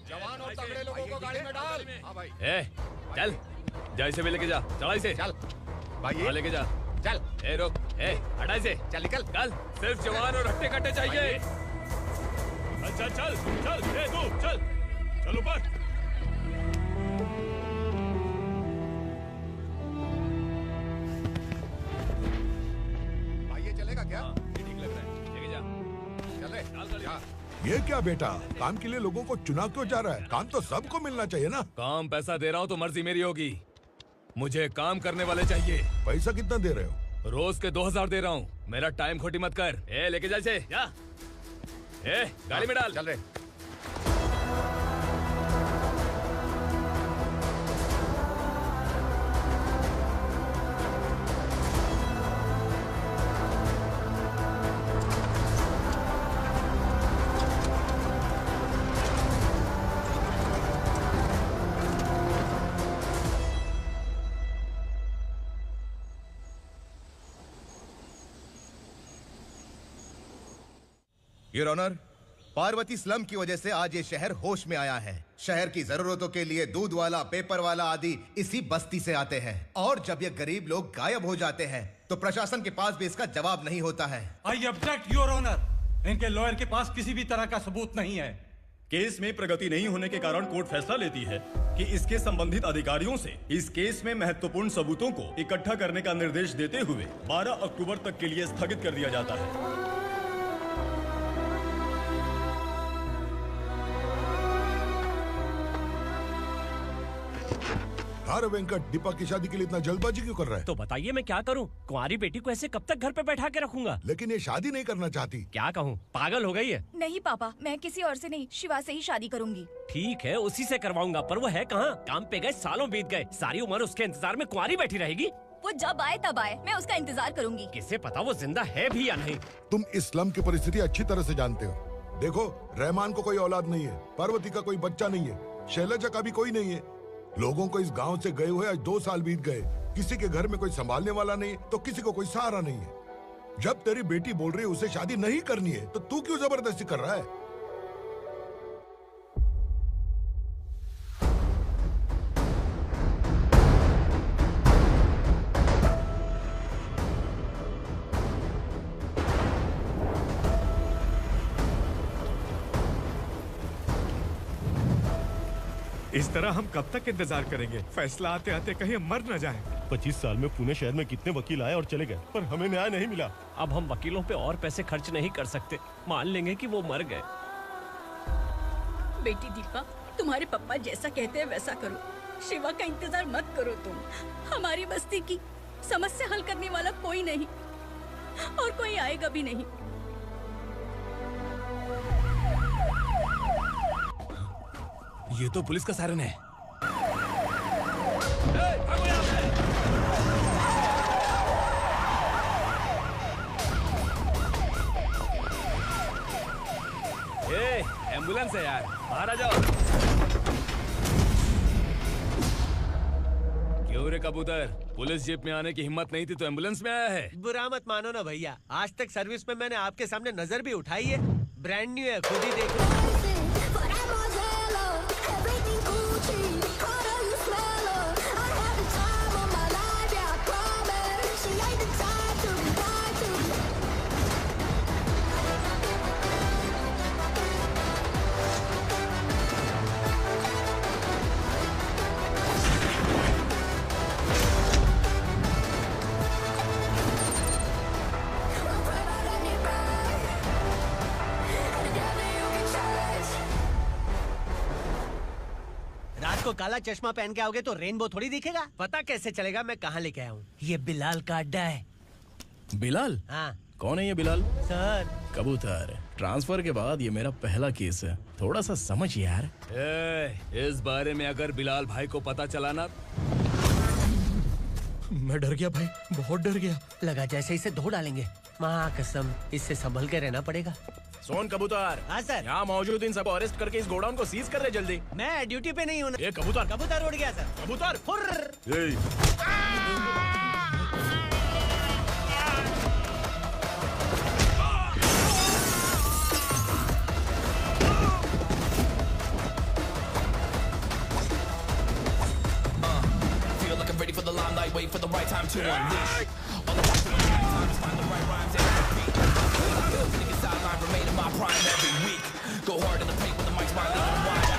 जवान और तगड़े लोगों को गाड़ी में डाल। हाँ भाई। चल जा इसे भी लेके जा, चढ़ा इसे। चल भाई लेके जा। चल। रोक, हटा इसे। चल निकल। कल सिर्फ जवान और हट्टे कट्टे चाहिए। चल चल चल तू चल चल ऊपर। भाई ये चलेगा क्या? ये ठीक लग रहा है, लेके जा। चल रे। ये क्या बेटा, काम के लिए लोगों को चुना क्यों जा रहा है? काम तो सबको मिलना चाहिए ना। काम पैसा दे रहा हूँ तो मर्जी मेरी होगी, मुझे काम करने वाले चाहिए। पैसा कितना दे रहे हो? रोज के 2000 दे रहा हूँ, मेरा टाइम खोटी मत कर। लेके जा इसे, जा। गाड़ी में डाल। चल रे। योर ऑनर, पार्वती स्लम की वजह से आज ये शहर होश में आया है। शहर की जरूरतों के लिए दूध वाला, पेपर वाला आदि इसी बस्ती से आते हैं, और जब ये गरीब लोग गायब हो जाते हैं तो प्रशासन के पास भी इसका जवाब नहीं होता है। I object your honour. इनके लॉयर के पास किसी भी तरह का सबूत नहीं है। केस में प्रगति नहीं होने के कारण कोर्ट फैसला लेती है कि इसके संबंधित अधिकारियों से इस केस में महत्वपूर्ण सबूतों को इकट्ठा करने का निर्देश देते हुए 12 अक्टूबर तक के लिए स्थगित कर दिया जाता है। अरे वेंकट, दीपा की शादी के लिए इतना जल्दबाजी क्यों कर रहा है? तो बताइए मैं क्या करूं? कुंवारी बेटी को ऐसे कब तक घर पे बैठा के रखूंगा? लेकिन ये शादी नहीं करना चाहती। क्या कहूं, पागल हो गई है? नहीं पापा, मैं किसी और से नहीं, शिवा से ही शादी करूंगी। ठीक है, उसी से करवाऊंगा, पर वो है कहाँ? काम पे गए सालों बीत गए, सारी उम्र उसके इंतजार में कुंवारी बैठी रहेगी। वो जब आए तब आए, मैं उसका इंतजार करूंगी। किसे पता वो जिंदा है भी या नहीं। तुम इस्लाम की परिस्थिति अच्छी तरह से जानते हो। देखो, रहमान को कोई औलाद नहीं है, पार्वती का कोई बच्चा नहीं है, शैलजा का भी कोई नहीं है। लोगों को इस गांव से गए हुए आज 2 साल बीत गए। किसी के घर में कोई संभालने वाला नहीं, तो किसी को कोई सहारा नहीं है। जब तेरी बेटी बोल रही है उसे शादी नहीं करनी है, तो तू क्यों जबरदस्ती कर रहा है? इस तरह हम कब तक इंतजार करेंगे? फैसला आते आते कहीं हम मर न जाएं। 25 साल में पुणे शहर में कितने वकील आए और चले गए, पर हमें न्याय नहीं मिला। अब हम वकीलों पे और पैसे खर्च नहीं कर सकते, मान लेंगे कि वो मर गए। बेटी दीपा, तुम्हारे पापा जैसा कहते हैं वैसा करो। शिवा का इंतजार मत करो तुम। हमारी बस्ती की समस्या हल करने वाला कोई नहीं, और कोई आएगा भी नहीं। ये तो पुलिस का सायरन है। एम्बुलेंस है यार, बाहर आ जाओ। क्यों रे कबूतर, पुलिस जीप में आने की हिम्मत नहीं थी तो एम्बुलेंस में आया है? बुरा मत मानो ना भैया, आज तक सर्विस में मैंने आपके सामने नजर भी उठाई है। ब्रांड न्यू है, खुद ही देखो। को काला चश्मा पहन के आओगे तो रेनबो थोड़ी दिखेगा। पता कैसे चलेगा मैं कहाँ लेके आया हूँ? ये बिलाल का अड्डा है। बिलाल? हाँ। कौन है ये बिलाल? सर कबूतर, ट्रांसफर के बाद ये मेरा पहला केस है, थोड़ा सा समझ यार। इस बारे में अगर बिलाल भाई को पता चला ना, मैं डर गया भाई, बहुत डर गया। लगा जैसे इसे धो डालेंगे। माँ कसम, इससे संभल के रहना पड़ेगा। सोन कबूतर। हाँ सर। यहाँ मौजूद इन सबको अरेस्ट करके इस गोडाउन को सीज कर रहे जल्दी। मैं ड्यूटी पे नहीं हूँ। ये कबूतर। कबूतर उड़ गया सर। कबूतर। wait for the right time to unleash. All the time is find the right rhymes and repeat. Niggas sideline remain in my prime every week. Go hard in the paint with the mic's wide, leaving them wide.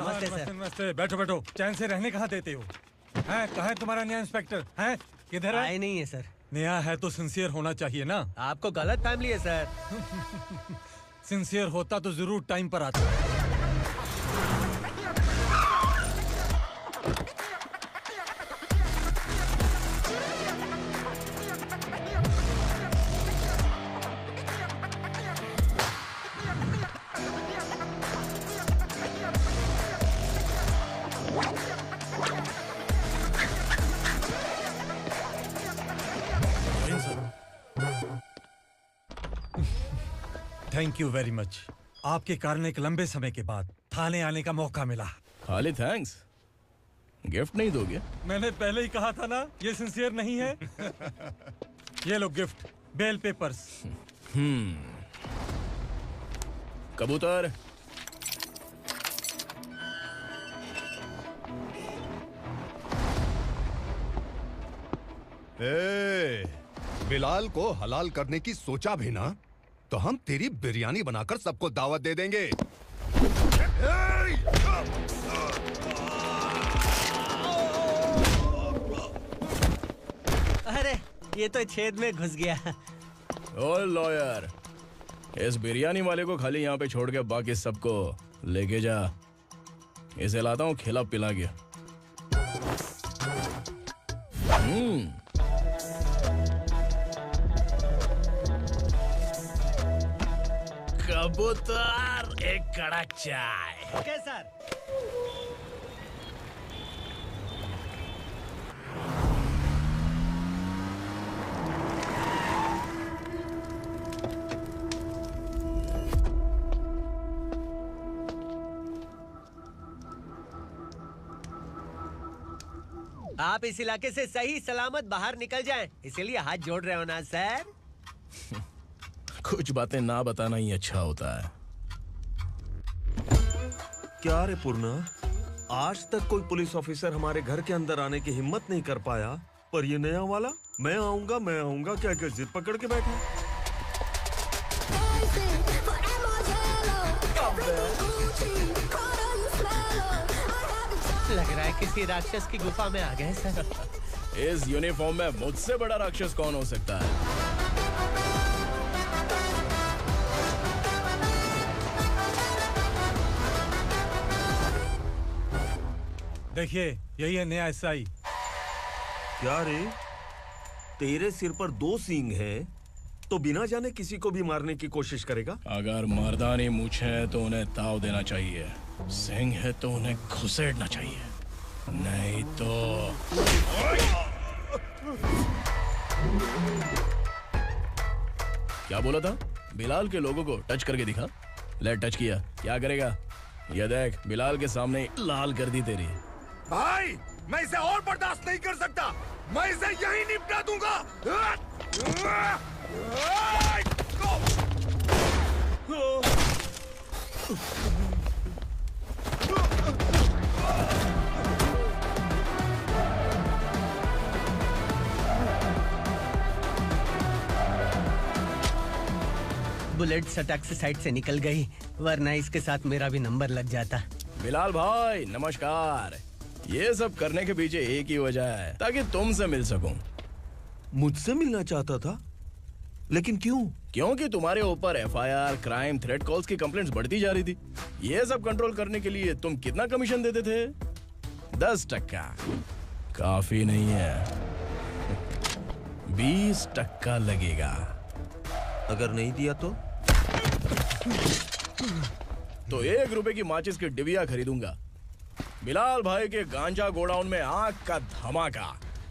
I feel like नमस्ते। बैठो बैठो, चैन से रहने कहाँ देते हो? हैं, कहाँ है तुम्हारा नया इंस्पेक्टर? हैं, किधर है? आए नहीं है सर। नया है तो सिंसियर होना चाहिए ना। आपको गलत फैमिली है सर। सिंसियर होता तो जरूर टाइम पर आता। Thank you very much. आपके कारण एक लंबे समय के बाद थाने आने का मौका मिला। खाली थैंक्स, गिफ्ट नहीं दोगे? मैंने पहले ही कहा था ना, ये सिंसियर नहीं है। ये लो गिफ्ट, बेल पेपर्स। कबूतर। बिलाल को हलाल करने की सोचा भी ना, तो हम तेरी बिरयानी बनाकर सबको दावत दे देंगे। अरे ये तो छेद में घुस गया। ओ लॉयर, इस बिरयानी वाले को खाली यहाँ पे छोड़ के बाकी सबको लेके जा। इसे लाता हूँ खिला पिला के। कबूतर, एक कड़क चाय। Okay sir. आप इस इलाके से सही सलामत बाहर निकल जाएं, इसीलिए हाथ जोड़ रहे हो ना सर? कुछ बातें ना बताना ही अच्छा होता है। क्या रे पूर्णा, आज तक कोई पुलिस ऑफिसर हमारे घर के अंदर आने की हिम्मत नहीं कर पाया, पर ये नया वाला मैं आऊंगा क्या क्या जिद पकड़ के बैठा। लग रहा है किसी राक्षस की गुफा में आ गए सर। इस यूनिफॉर्म में मुझसे बड़ा राक्षस कौन हो सकता है? देखिए, यही है नया एसआई। क्या रे, तेरे सिर पर 2 सींग है तो बिना जाने किसी को भी मारने की कोशिश करेगा? अगर मर्दानी मूंछ है तो उन्हें ताव देना चाहिए, सिंह है तो उन्हें घुसेड़ना चाहिए, नहीं तो। क्या बोला था? बिलाल के लोगों को टच करके दिखा। ले टच किया, क्या करेगा? ये देख, बिलाल के सामने लाल कर दी तेरी। भाई, मैं इसे और बर्दाश्त नहीं कर सकता। मैं इसे यहीं निपटा दूंगा। बुलेट सटक से साइड से निकल गई, वरना इसके साथ मेरा भी नंबर लग जाता। बिलाल भाई नमस्कार। ये सब करने के पीछे एक ही वजह है, ताकि तुमसे मिल सकूं। मुझसे मिलना चाहता था, लेकिन क्यों? क्योंकि तुम्हारे ऊपर एफआईआर, क्राइम, थ्रेट कॉल्स की कंप्लेंट्स बढ़ती जा रही थी। ये सब कंट्रोल करने के लिए तुम कितना कमीशन देते थे? 10%। काफी नहीं है, 20% लगेगा। अगर नहीं दिया तो 1 रुपए की माचिस की डिबिया खरीदूंगा। बिलाल भाई के गांजा गोडाउन में आग का धमाका,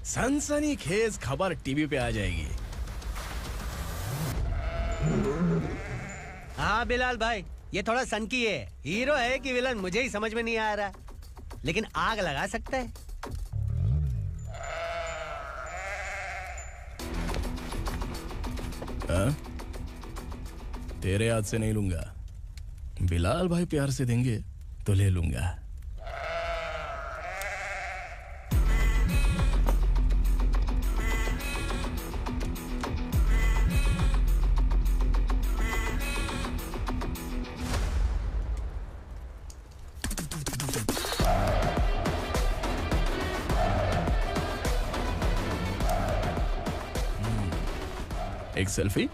सनसनीखेज खबर टीवी पे आ जाएगी। हाँ बिलाल भाई, ये थोड़ा सनकी है। हीरो है कि विलन मुझे ही समझ में नहीं आ रहा, लेकिन आग लगा सकता है। हाँ? तेरे हाथ से नहीं लूंगा, बिलाल भाई प्यार से देंगे तो ले लूंगा। एक सेल्फी?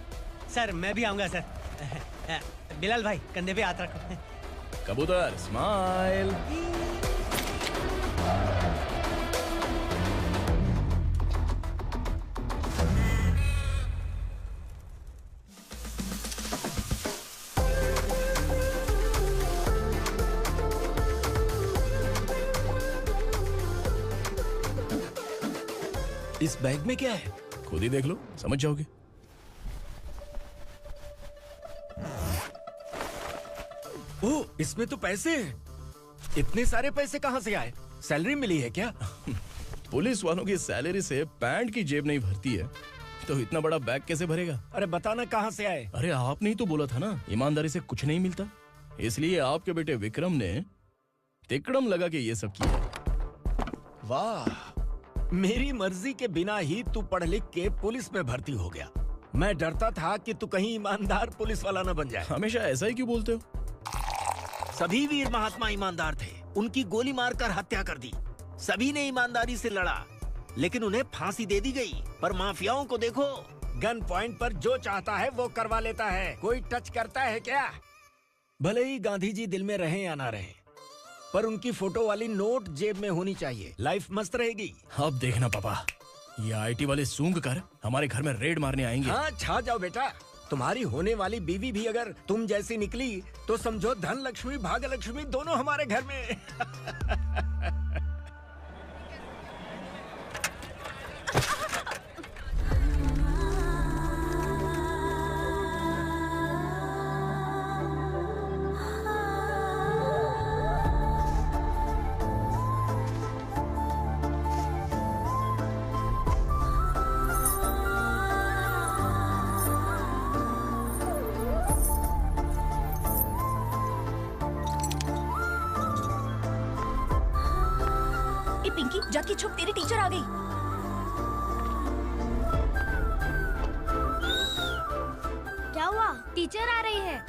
सर मैं भी आऊंगा सर। बिलाल भाई कंधे पे हाथ रखो। कबूतर स्माइल। इस बैग में क्या है? खुद ही देख लो, समझ जाओगे। ओह, इसमें तो पैसे हैं। इतने सारे पैसे कहाँ से आए? सैलरी मिली है क्या? पुलिस वालों की सैलरी से पैंट की जेब नहीं भरती है, तो इतना बड़ा बैग कैसे भरेगा? अरे बताना कहाँ से आए? अरे आपने ही तो बोला था ना, ईमानदारी से कुछ नहीं मिलता। इसलिए आपके बेटे विक्रम ने तिकड़म लगा के ये सब किया। वाह, मेरी मर्जी के बिना ही तू पढ़ लिख के पुलिस में भर्ती हो गया। मैं डरता था कि तू कहीं ईमानदार पुलिस वाला न बन जाए। हमेशा ऐसा ही क्यों बोलते हो? सभी वीर महात्मा ईमानदार थे, उनकी गोली मारकर हत्या कर दी। सभी ने ईमानदारी से लड़ा, लेकिन उन्हें फांसी दे दी गई। पर माफियाओं को देखो, गन पॉइंट पर जो चाहता है वो करवा लेता है। कोई टच करता है क्या? भले ही गांधी जी दिल में रहे या ना रहे, पर उनकी फोटो वाली नोट जेब में होनी चाहिए। लाइफ मस्त रहेगी। अब देखना पापा, ये आईटी वाले सूंघ कर हमारे घर में रेड मारने आएंगे। हाँ, छा जाओ बेटा। तुम्हारी होने वाली बीवी भी अगर तुम जैसी निकली तो समझो धन लक्ष्मी भाग्य लक्ष्मी दोनों हमारे घर में। पिंकी, जाके छुप, तेरी टीचर आ गई। क्या हुआ? टीचर आ रही है।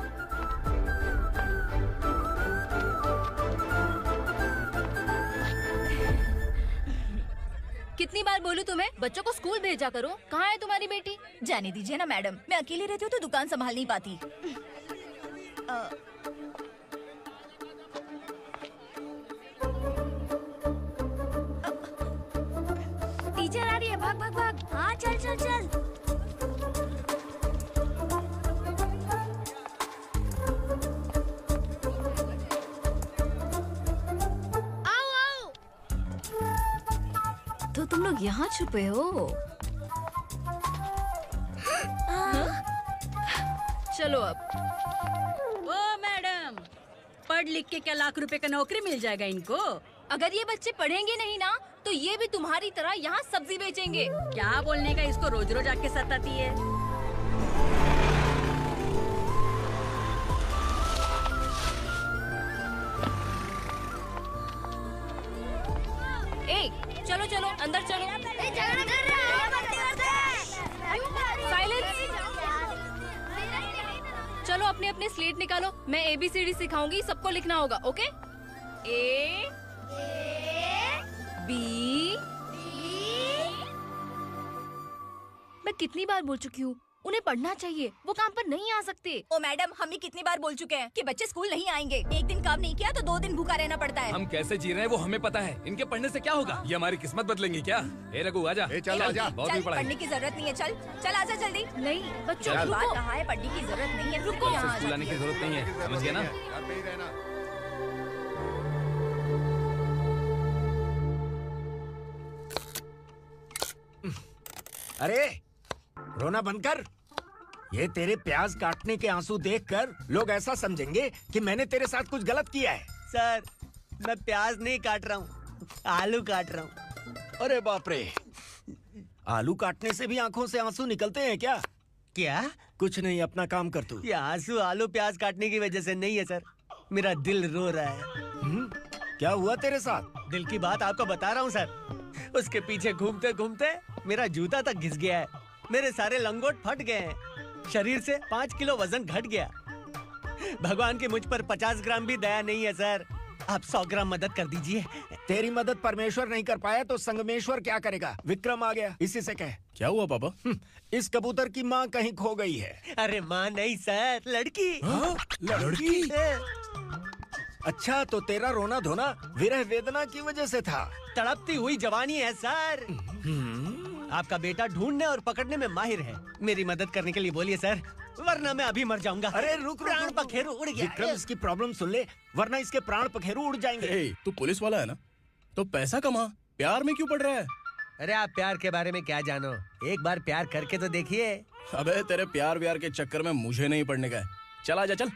कितनी बार बोलूं तुम्हें, बच्चों को स्कूल भेजा करो। कहाँ है तुम्हारी बेटी? जाने दीजिए ना मैडम, मैं अकेली रहती हूँ तो दुकान संभाल नहीं पाती। टीचर आ रही है, भाग भाग भाग। हाँ चल चल चल। आओ आओ। तो तुम लोग यहाँ छुपे हो? चलो अब। ओ मैडम, पढ़ लिख के क्या लाख रुपए का नौकरी मिल जाएगा इनको? अगर ये बच्चे पढ़ेंगे नहीं ना, तो ये भी तुम्हारी तरह यहाँ सब्जी बेचेंगे। क्या बोलने का, इसको रोज रोज आके सताती है। ए, चलो चलो अंदर चलो। साइलेंस। अपने अपने स्लेट निकालो, मैं ABCD सिखाऊंगी, सबको लिखना होगा, ओके? A B। मैं कितनी बार बोल चुकी हूँ, उन्हें पढ़ना चाहिए, वो काम पर नहीं आ सकते। ओ मैडम, हम भी कितनी बार बोल चुके हैं कि बच्चे स्कूल नहीं आएंगे। एक दिन काम नहीं किया तो 2 दिन भूखा रहना पड़ता है। हम कैसे जी रहे हैं वो हमें पता है, इनके पढ़ने से क्या होगा? ये हमारी किस्मत बदलेंगी क्या? ए रघु आजा। चल आजा। बहुत भी पढ़ाई। पढ़ने की जरूरत नहीं है, चल चल आजा जल्दी। नहीं बच्चों चल। रुको। कहा है पढ़ने की जरूरत नहीं है, रुको। यहाँ आ स्कूल आने की जरूरत नहीं है, समझ गया ना? घर पे ही रहना। अरे रोना बंद कर। ये तेरे प्याज काटने के आंसू देखकर लोग ऐसा समझेंगे कि मैंने तेरे साथ कुछ गलत किया है। सर, मैं प्याज नहीं काट रहा हूँ, आलू काट रहा हूँ। अरे बाप रे, आलू काटने से भी आंखों से आंसू निकलते हैं क्या? क्या? कुछ नहीं, अपना काम कर तू। ये आंसू आलू प्याज काटने की वजह से नहीं है सर, मेरा दिल रो रहा है। क्या हुआ तेरे साथ? दिल की बात आपको बता रहा हूँ सर। उसके पीछे घूमते घूमते मेरा जूता तक घिस गया है, मेरे सारे लंगोट फट गए हैं, शरीर से 5 किलो वजन घट गया। भगवान की मुझ पर 50 ग्राम भी दया नहीं है सर, आप 100 ग्राम मदद कर दीजिए। तेरी मदद परमेश्वर नहीं कर पाया तो संगमेश्वर क्या करेगा? विक्रम आ गया, इसी से कह। क्या हुआ पापा? इस कबूतर की माँ कहीं खो गई है। अरे माँ नहीं सर, लड़की। लड़की? अच्छा, तो तेरा रोना धोना विरह वेदना की वजह से था। तड़पती हुई जवानी है सर। आपका बेटा ढूंढने और पकड़ने में माहिर है, मेरी मदद करने के लिए बोलिए सर, वरना मैं अभी मर जाऊंगा। अरे रुक, प्राण पखेरु उड़ गया। विक्रम, इसकी प्रॉब्लम सुन ले, वरना इसके प्राण पखेरु उड़ जाएंगे। तू पुलिस वाला है ना, तो पैसा कमा, प्यार में क्यों पड़ रहा है? अरे आप प्यार के बारे में क्या जानो, एक बार प्यार करके तो देखिए। अबे तेरे प्यार व्यार के चक्कर में मुझे नहीं पड़ने का है, चल आजा चल।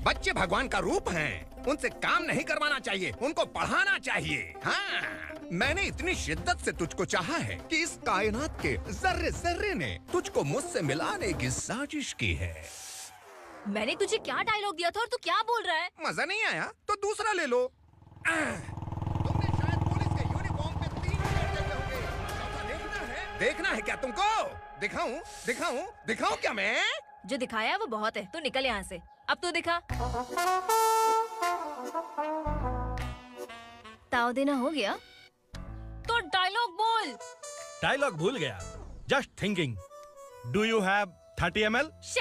बच्चे भगवान का रूप हैं, उनसे काम नहीं करवाना चाहिए, उनको पढ़ाना चाहिए। हाँ, मैंने इतनी शिद्दत से तुझको चाहा है कि इस कायनात के जर्रे जर्रे ने तुझको मुझसे मिलाने की साजिश की है। मैंने तुझे क्या डायलॉग दिया था और तू क्या बोल रहा है? मजा नहीं आया तो दूसरा ले लो। तुमने शायद पुलिस के यूनिफॉर्म पे 3 शेर देखे होंगे। चौथा देखना है क्या तुमको? दिखाऊं दिखाऊं दिखाऊं क्या मैं? जो दिखाया है वो बहुत है, तू निकल यहाँ से। अब तू दिखा। ताव देना हो गया तो डायलॉग बोल। डायलॉग भूल गया। Just thinking, do you have 30 ml? शे,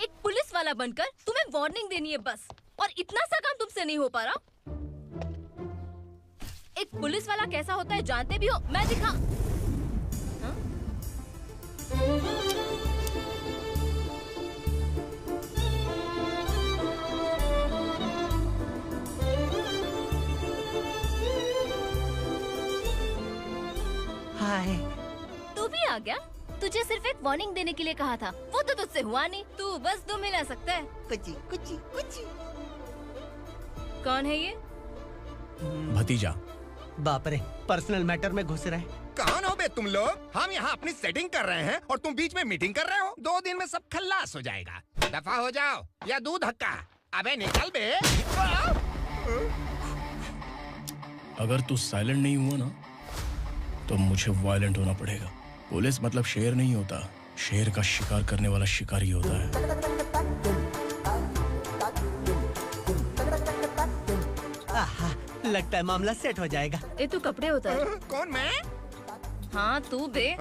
एक पुलिस वाला बनकर तुम्हें वार्निंग देनी है बस, और इतना सा काम तुमसे नहीं हो पा रहा। एक पुलिस वाला कैसा होता है जानते भी हो, मैं दिखा। हाय, तू भी आ गया? तुझे सिर्फ एक वार्निंग देने के लिए कहा था, वो तो तुझसे हुआ नहीं। तू बस 2 मिला सकता है। कुछ कुछ कुछ। कौन है ये? भतीजा। बाप रे, पर्सनल मैटर में घुस रहे। कौन हो बे तुम लोग? हम यहाँ अपनी सेटिंग कर रहे हैं और तुम बीच में मीटिंग कर रहे हो। 2 दिन में सब खल्लास हो जाएगा। दफा हो जाओ या दूध हक्का। अबे निकल बे। अगर तू साइलेंट नहीं हुआ ना तो मुझे वायलेंट होना पड़ेगा। पुलिस मतलब शेर नहीं होता, शेर का शिकार करने वाला शिकारी होता है। आहा, लगता है मामला सेट हो जाएगा। ये तू कपड़े होता है। कौन मैं? हाँ तू बे।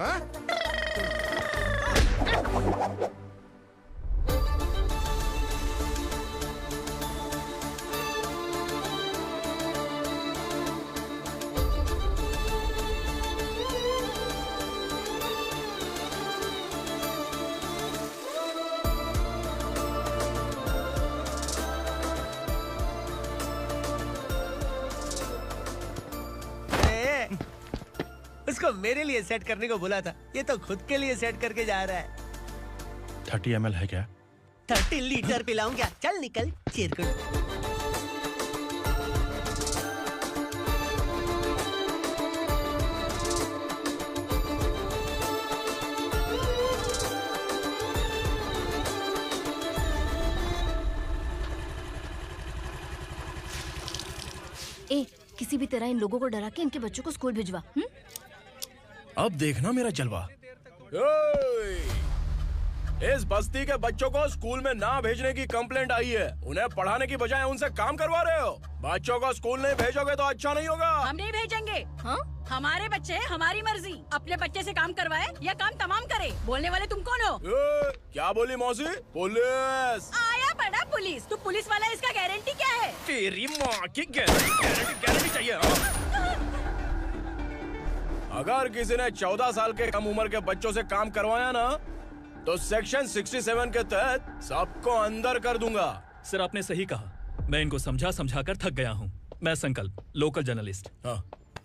उसको मेरे लिए सेट करने को बोला था, ये तो खुद के लिए सेट करके जा रहा है। 30 ml है क्या? 30 लीटर पिलाऊं क्या? चल निकल चिरकुट। ए, किसी भी तरह इन लोगों को डरा के इनके बच्चों को स्कूल भिजवा। अब देखना मेरा जलवा। इस बस्ती के बच्चों को स्कूल में ना भेजने की कंप्लेंट आई है। उन्हें पढ़ाने की बजाय उनसे काम करवा रहे हो। बच्चों को स्कूल नहीं भेजोगे तो अच्छा नहीं होगा। हम नहीं भेजेंगे। हाँ? हमारे बच्चे हमारी मर्जी। अपने बच्चे से काम करवाए या काम तमाम करे। बोलने वाले तुम कौन हो? क्या बोली मौसी? पुलिस आया बड़ा पुलिस। तू पुलिस वाला, इसका गारंटी क्या है? तेरी माँ की गारंटी चाहिए। अगर किसी ने 14 साल के कम उम्र के बच्चों से काम करवाया ना तो सेक्शन 67 के तहत सबको अंदर कर दूंगा। सर आपने सही कहा। मैं इनको समझा कर थक गया हूँ। मैं संकल्प, local journalist.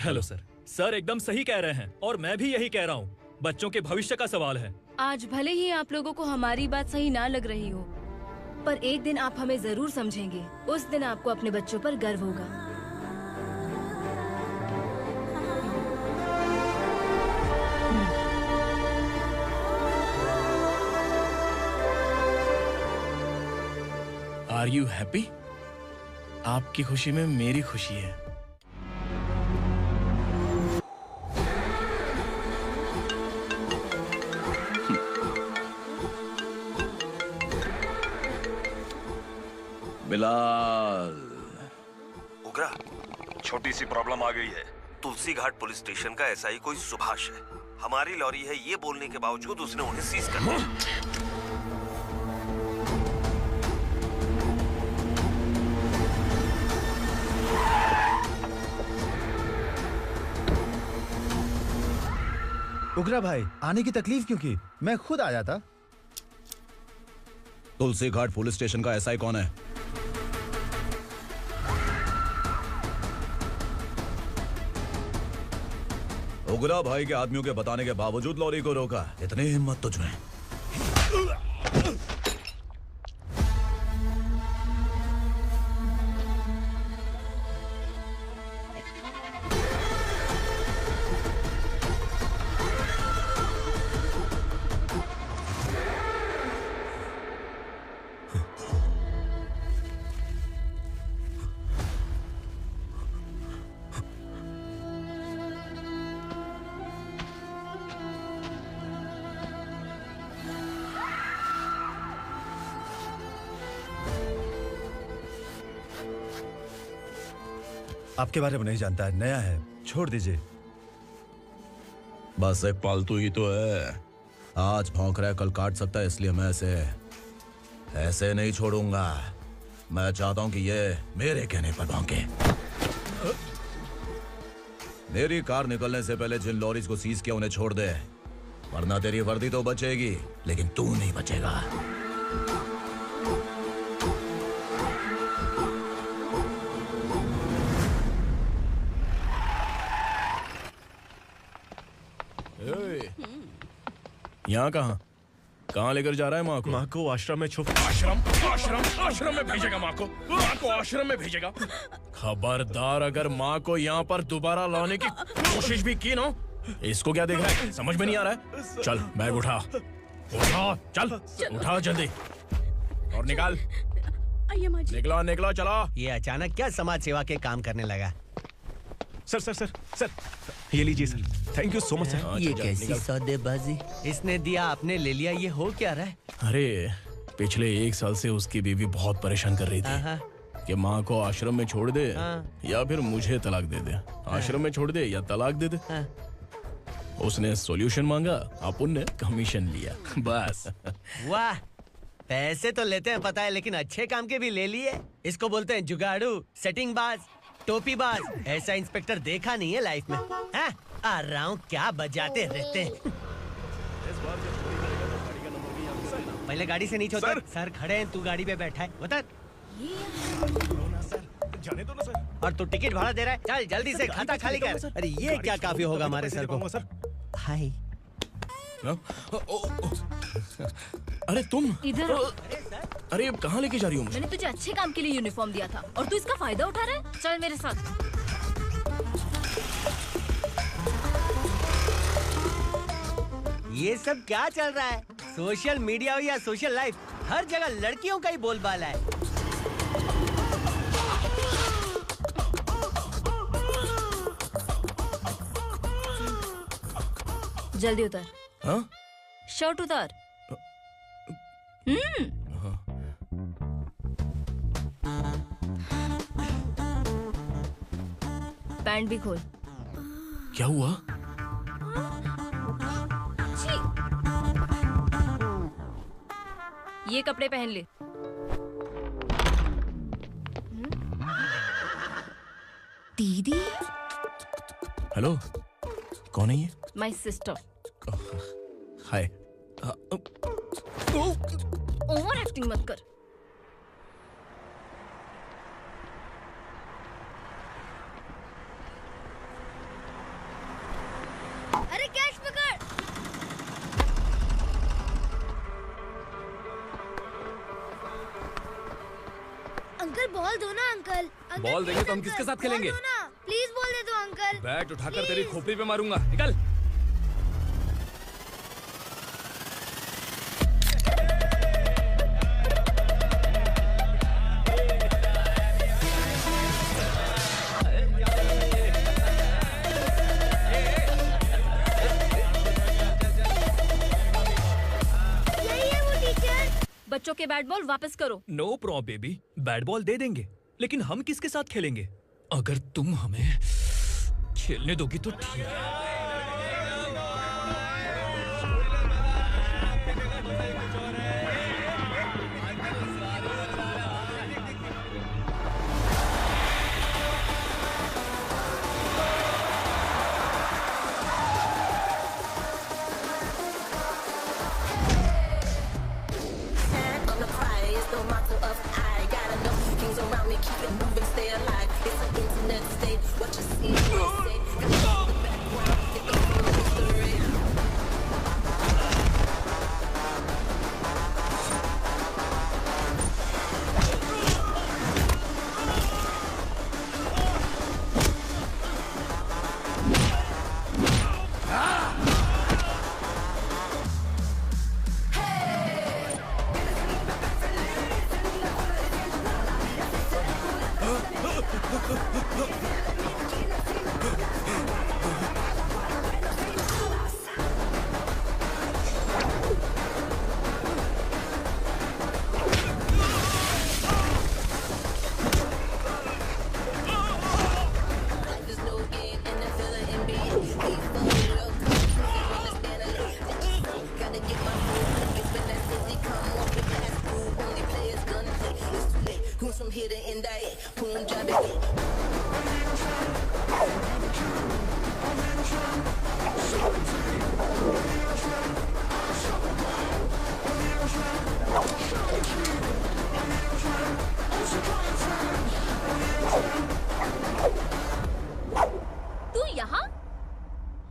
Hello sir. Sir एकदम सही कह रहे हैं और मैं भी यही कह रहा हूँ। बच्चों के भविष्य का सवाल है। आज भले ही आप लोगों को हमारी बात सही ना लग रही हो, पर एक दिन आप हमें जरूर समझेंगे। उस दिन आपको अपने बच्चों पर गर्व होगा। Are you happy? आपकी खुशी में मेरी खुशी है। बिलाल। उगरा, छोटी सी प्रॉब्लम आ गई है। तुलसी घाट पुलिस स्टेशन का एसआई कोई सुभाष है। हमारी लॉरी है ये बोलने के बावजूद उसने उन्हें सीज कर दिया। उगरा भाई, आने की तकलीफ क्यों की? मैं खुद आ जाता। तुलसी घाट पुलिस स्टेशन का एसआई कौन है? उगरा भाई के आदमियों के बताने के बावजूद लॉरी को रोका। इतनी हिम्मत तुझमें? आपके बारे में नहीं जानता है, नया है, छोड़ दीजिए। बस एक पालतू ही तो है। आज भौंक रहा है, कल काट सकता है, इसलिए मैं ऐसे नहीं छोड़ूंगा। मैं चाहता हूं कि ये मेरे कहने पर भौंके। मेरी कार निकलने से पहले जिन लॉरीज को सीज किया उन्हें छोड़ दे, वरना तेरी वर्दी तो बचेगी लेकिन तू नहीं बचेगा। यहाँ कहाँ लेकर जा रहा है माँ को? माँ को आश्रम में छुप। आश्रम में भेजेगा माँ को? माँ को आश्रम में भेजेगा? खबरदार, अगर माँ को यहाँ पर दोबारा लाने की कोशिश भी की ना। इसको क्या देख रहा है? समझ में नहीं आ रहा है? चल बैग उठा, चल उठा जल्दी और निकाल। निकला चला। ये अचानक क्या समाज सेवा के काम करने लगा? सर ये लीजिए sir. Thank you so much sir. ये कैसी सौदेबाजी? इसने दिया, आपने ले लिया, ये हो क्या रहा है? अरे पिछले 1 साल से उसकी बीवी बहुत परेशान कर रही थी कि माँ को आश्रम में छोड़ दे या फिर मुझे तलाक दे दे। आश्रम में छोड़ दे या तलाक दे दे। उसने सॉल्यूशन मांगा, अपुन ने कमीशन लिया, बस। वाह, पैसे तो लेते हैं पता है, लेकिन अच्छे काम के भी ले लिए। इसको बोलते हैं जुगाड़ू, सेटिंग बाज, टोपी बाज। ऐसा इंस्पेक्टर देखा नहीं है लाइफ में। हाँ? आ रहा हूँ, क्या बजाते रहते हैं। पहले गाड़ी से नीचे उतर। सर खड़े हैं, तू गाड़ी पे बैठा है, उतर। जाने दो ना सर। और तू टिकट भाड़ा दे रहा है? चल जल्दी से खाता खाली कर। अरे ये क्या काफी होगा हमारे सर को। हाय। अरे तुम इधर। अरे कहाँ लेके जा रही हो मुझे? मैंने तुझे अच्छे काम के लिए यूनिफॉर्म दिया था और तू इसका फायदा उठा रहा है। चल मेरे साथ। ये सब क्या चल रहा है? सोशल मीडिया हो या सोशल लाइफ, हर जगह लड़कियों का ही बोलबाला है। जल्दी उतर। हाँ? शर्ट उतार। पैंट भी खोल। क्या हुआ? ये कपड़े पहन ले। दीदी। हेलो, कौन है ये? My sister. Hi. Over acting मत कर। अरे कैच पकड़। अंकल बॉल दो ना अंकल। बॉल देंगे तो हम किसके साथ खेलेंगे? प्लीज बॉल दे दो अंकल। बैट उठाकर तेरी खोपड़ी पे मारूंगा। निकल। बच्चों के बैट बॉल वापस करो। No problem baby, bat ball दे देंगे, लेकिन हम किसके साथ खेलेंगे? अगर तुम हमें खेलने दोगी तो ठीक है।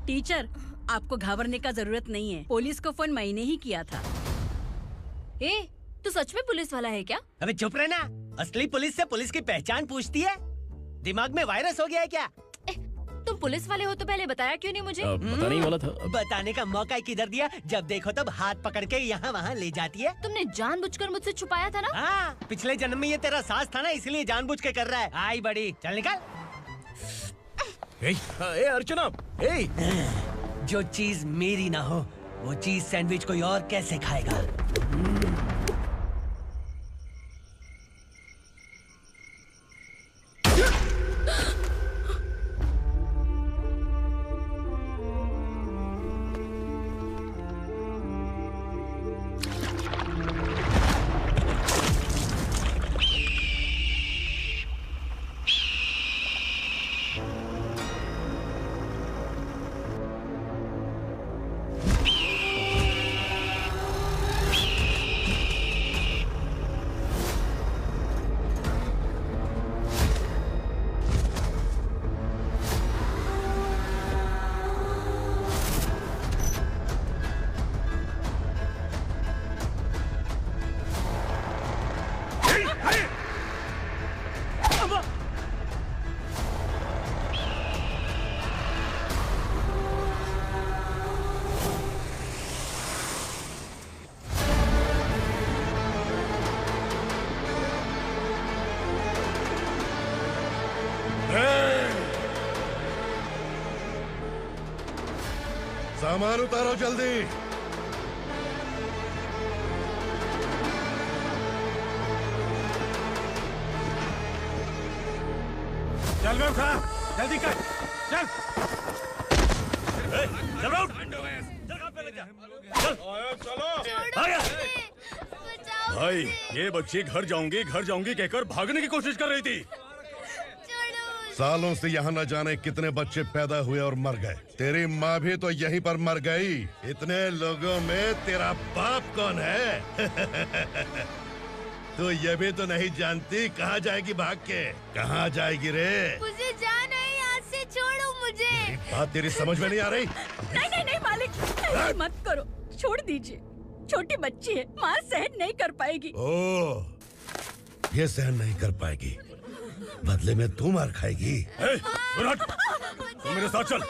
टीचर, आपको घबराने का जरूरत नहीं है। पुलिस को फोन मैंने ही किया था। ए, तू सच में पुलिस वाला है क्या? अबे चुप रहना। असली पुलिस से पुलिस की पहचान पूछती है? दिमाग में वायरस हो गया है क्या? तुम पुलिस वाले हो तो पहले बताया क्यों नहीं मुझे? बताने ही वाला था। बताने का मौका किधर दिया? जब देखो तब हाथ पकड़ के यहाँ वहाँ ले जाती है। तुमने जानबूझकर मुझसे छुपाया था ना? हाँ, पिछले जन्म में ये तेरा सास था ना, इसलिए जानबूझ के कर रहा है। आई बड़ी, चल निकल। ए अर्चना, जो चीज मेरी ना हो वो चीज सैंडविच कोई और कैसे खाएगा? सामान उतारो जल्दी। चल बे उठा, जल्दी कर, चल। चल बे उठ। चलो भाई, ये बच्ची घर जाऊंगी कहकर भागने की कोशिश कर रही थी। सालों से यहाँ न जाने कितने बच्चे पैदा हुए और मर गए। तेरी माँ भी तो यहीं पर मर गई। इतने लोगों में तेरा बाप कौन है? तो ये भी तो नहीं जानती कहाँ जाएगी भाग के? कहाँ जाएगी रे? मुझे जाना है, यहाँ से छोड़ो मुझे। बात तेरी समझ में नहीं आ रही? नहीं मालिक, ऐसे मत करो, छोड़ दीजिए। छोटी बच्ची है, माँ सहन नहीं कर पाएगी। ओह, ये सहन नहीं कर पाएगी, बदले में तू मार खाएगी। तू मेरे साथ चल।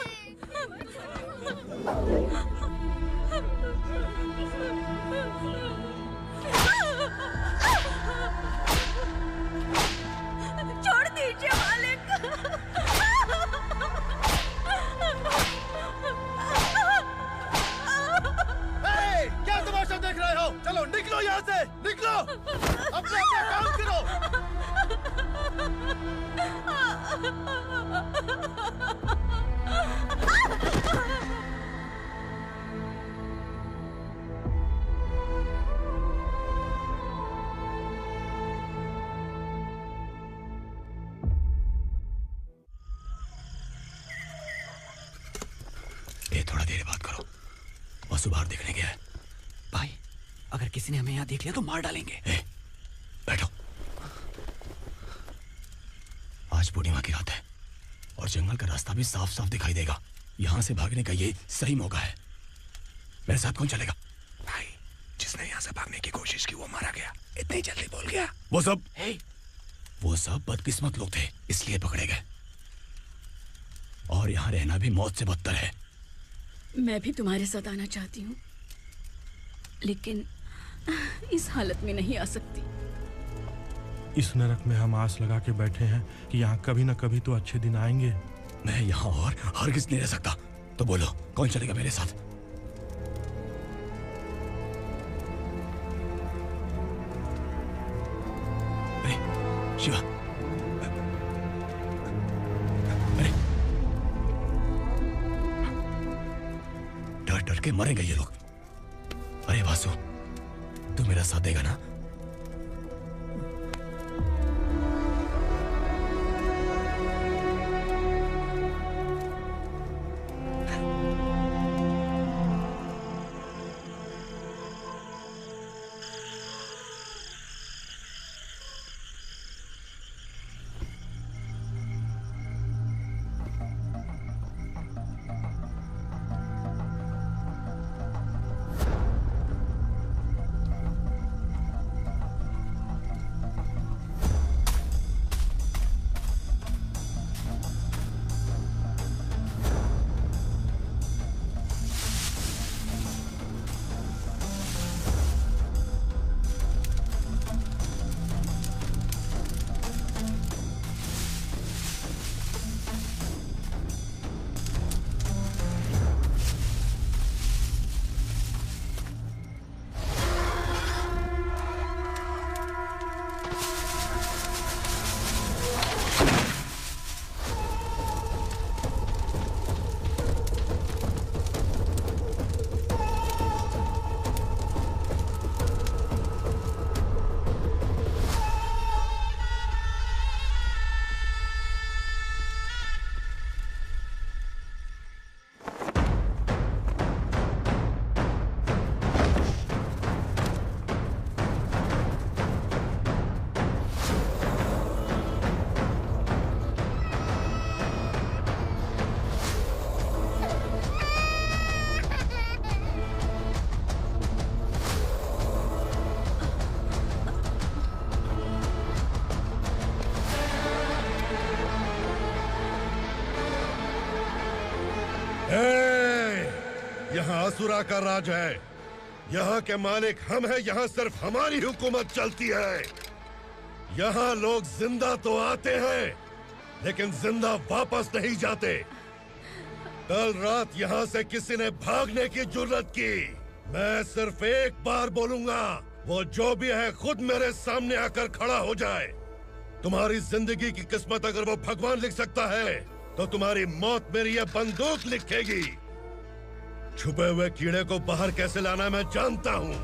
छोड़ दीजिए मालिक। क्या तमाशा देख रहे हो? चलो निकलो यहाँ से, निकलो। अपना काम करो। ये थोड़ा देर बात करो, बसु बाहर देखने गया है। भाई, अगर किसी ने हमें यहाँ देख लिया तो मार डालेंगे। बैठो। आज पूर्णिमा की रात है और जंगल का रास्ता भी साफ साफ दिखाई देगा। यहाँ से भागने का ये सही मौका है। मेरे साथ कौन चलेगा? भाई, जिसने यहाँ से भागने की कोशिश की वो मारा गया। इतनी जल्दी बोल गया। वो सब बदकिस्मत लोग थे, इसलिए पकड़े गए। और यहाँ रहना भी मौत से बदतर है। मैं भी तुम्हारे साथ आना चाहती हूँ, लेकिन इस हालत में नहीं आ सकती। इस नरक में हम आस लगा के बैठे हैं कि यहाँ कभी न कभी तो अच्छे दिन आएंगे। मैं यहाँ और हरगिज़ नहीं रह सकता। तो बोलो, कौन चलेगा मेरे साथ? अरे शिवा, अरे डर डर के मरेंगे ये लोग। अरे वासु, तू मेरा साथ देगा ना? यहाँ असुरा का राज है। यहाँ के मालिक हम हैं। यहाँ सिर्फ हमारी हुकूमत चलती है। यहाँ लोग जिंदा तो आते हैं, लेकिन जिंदा वापस नहीं जाते। कल रात यहाँ से किसी ने भागने की जुर्रत की, मैं सिर्फ एक बार बोलूंगा, वो जो भी है खुद मेरे सामने आकर खड़ा हो जाए। तुम्हारी जिंदगी की किस्मत अगर वो भगवान लिख सकता है तो तुम्हारी मौत मेरी ये बंदूक लिखेगी। छुपे हुए कीड़े को बाहर कैसे लाना मैं जानता हूँ।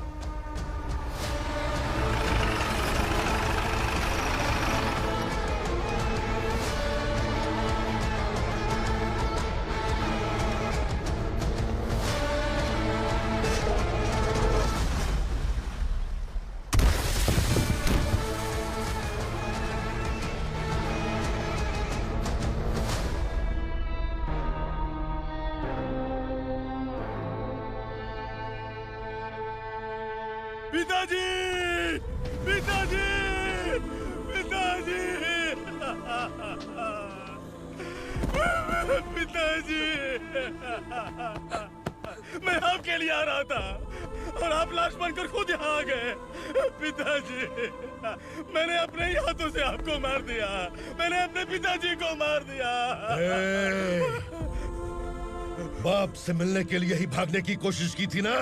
पिताजी, पिताजी, पिताजी, पिताजी, मैं आपके लिए आ रहा था और आप लाश बनकर खुद यहाँ आ गए। पिताजी, मैंने अपने ही हाथों से आपको मार दिया। मैंने अपने पिताजी को मार दिया। बाप से मिलने के लिए ही भागने की कोशिश की थी ना?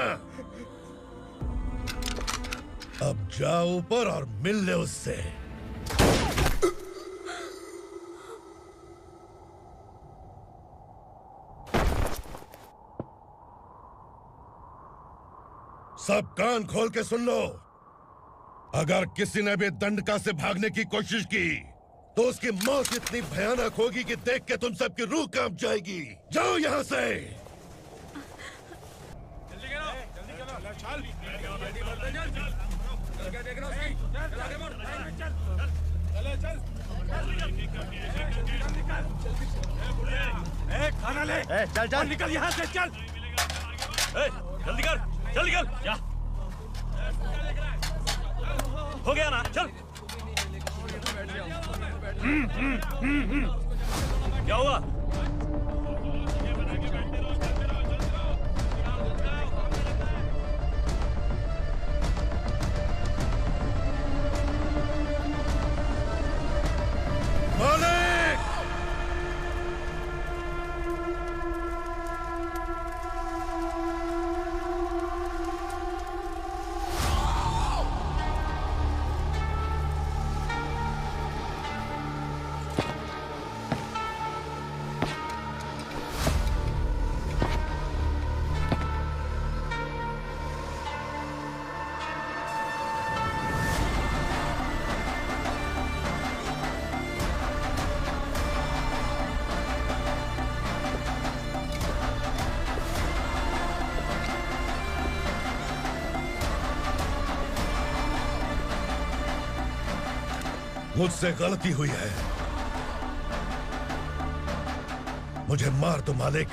अब जाओ ऊपर और मिल ले उससे। सब कान खोल के सुन लो। अगर किसी ने भी दंडका से भागने की कोशिश की तो उसकी मौत इतनी भयानक होगी कि देख के तुम सबकी रूह कांप जाएगी। जाओ यहाँ से। खाना ले। चल चल निकल यहाँ से, चल। जल्दी कर, जल्दी कर। जा। हो गया ना, चल। क्या हुआ? मुझसे गलती हुई है, मुझे मार दो मालिक।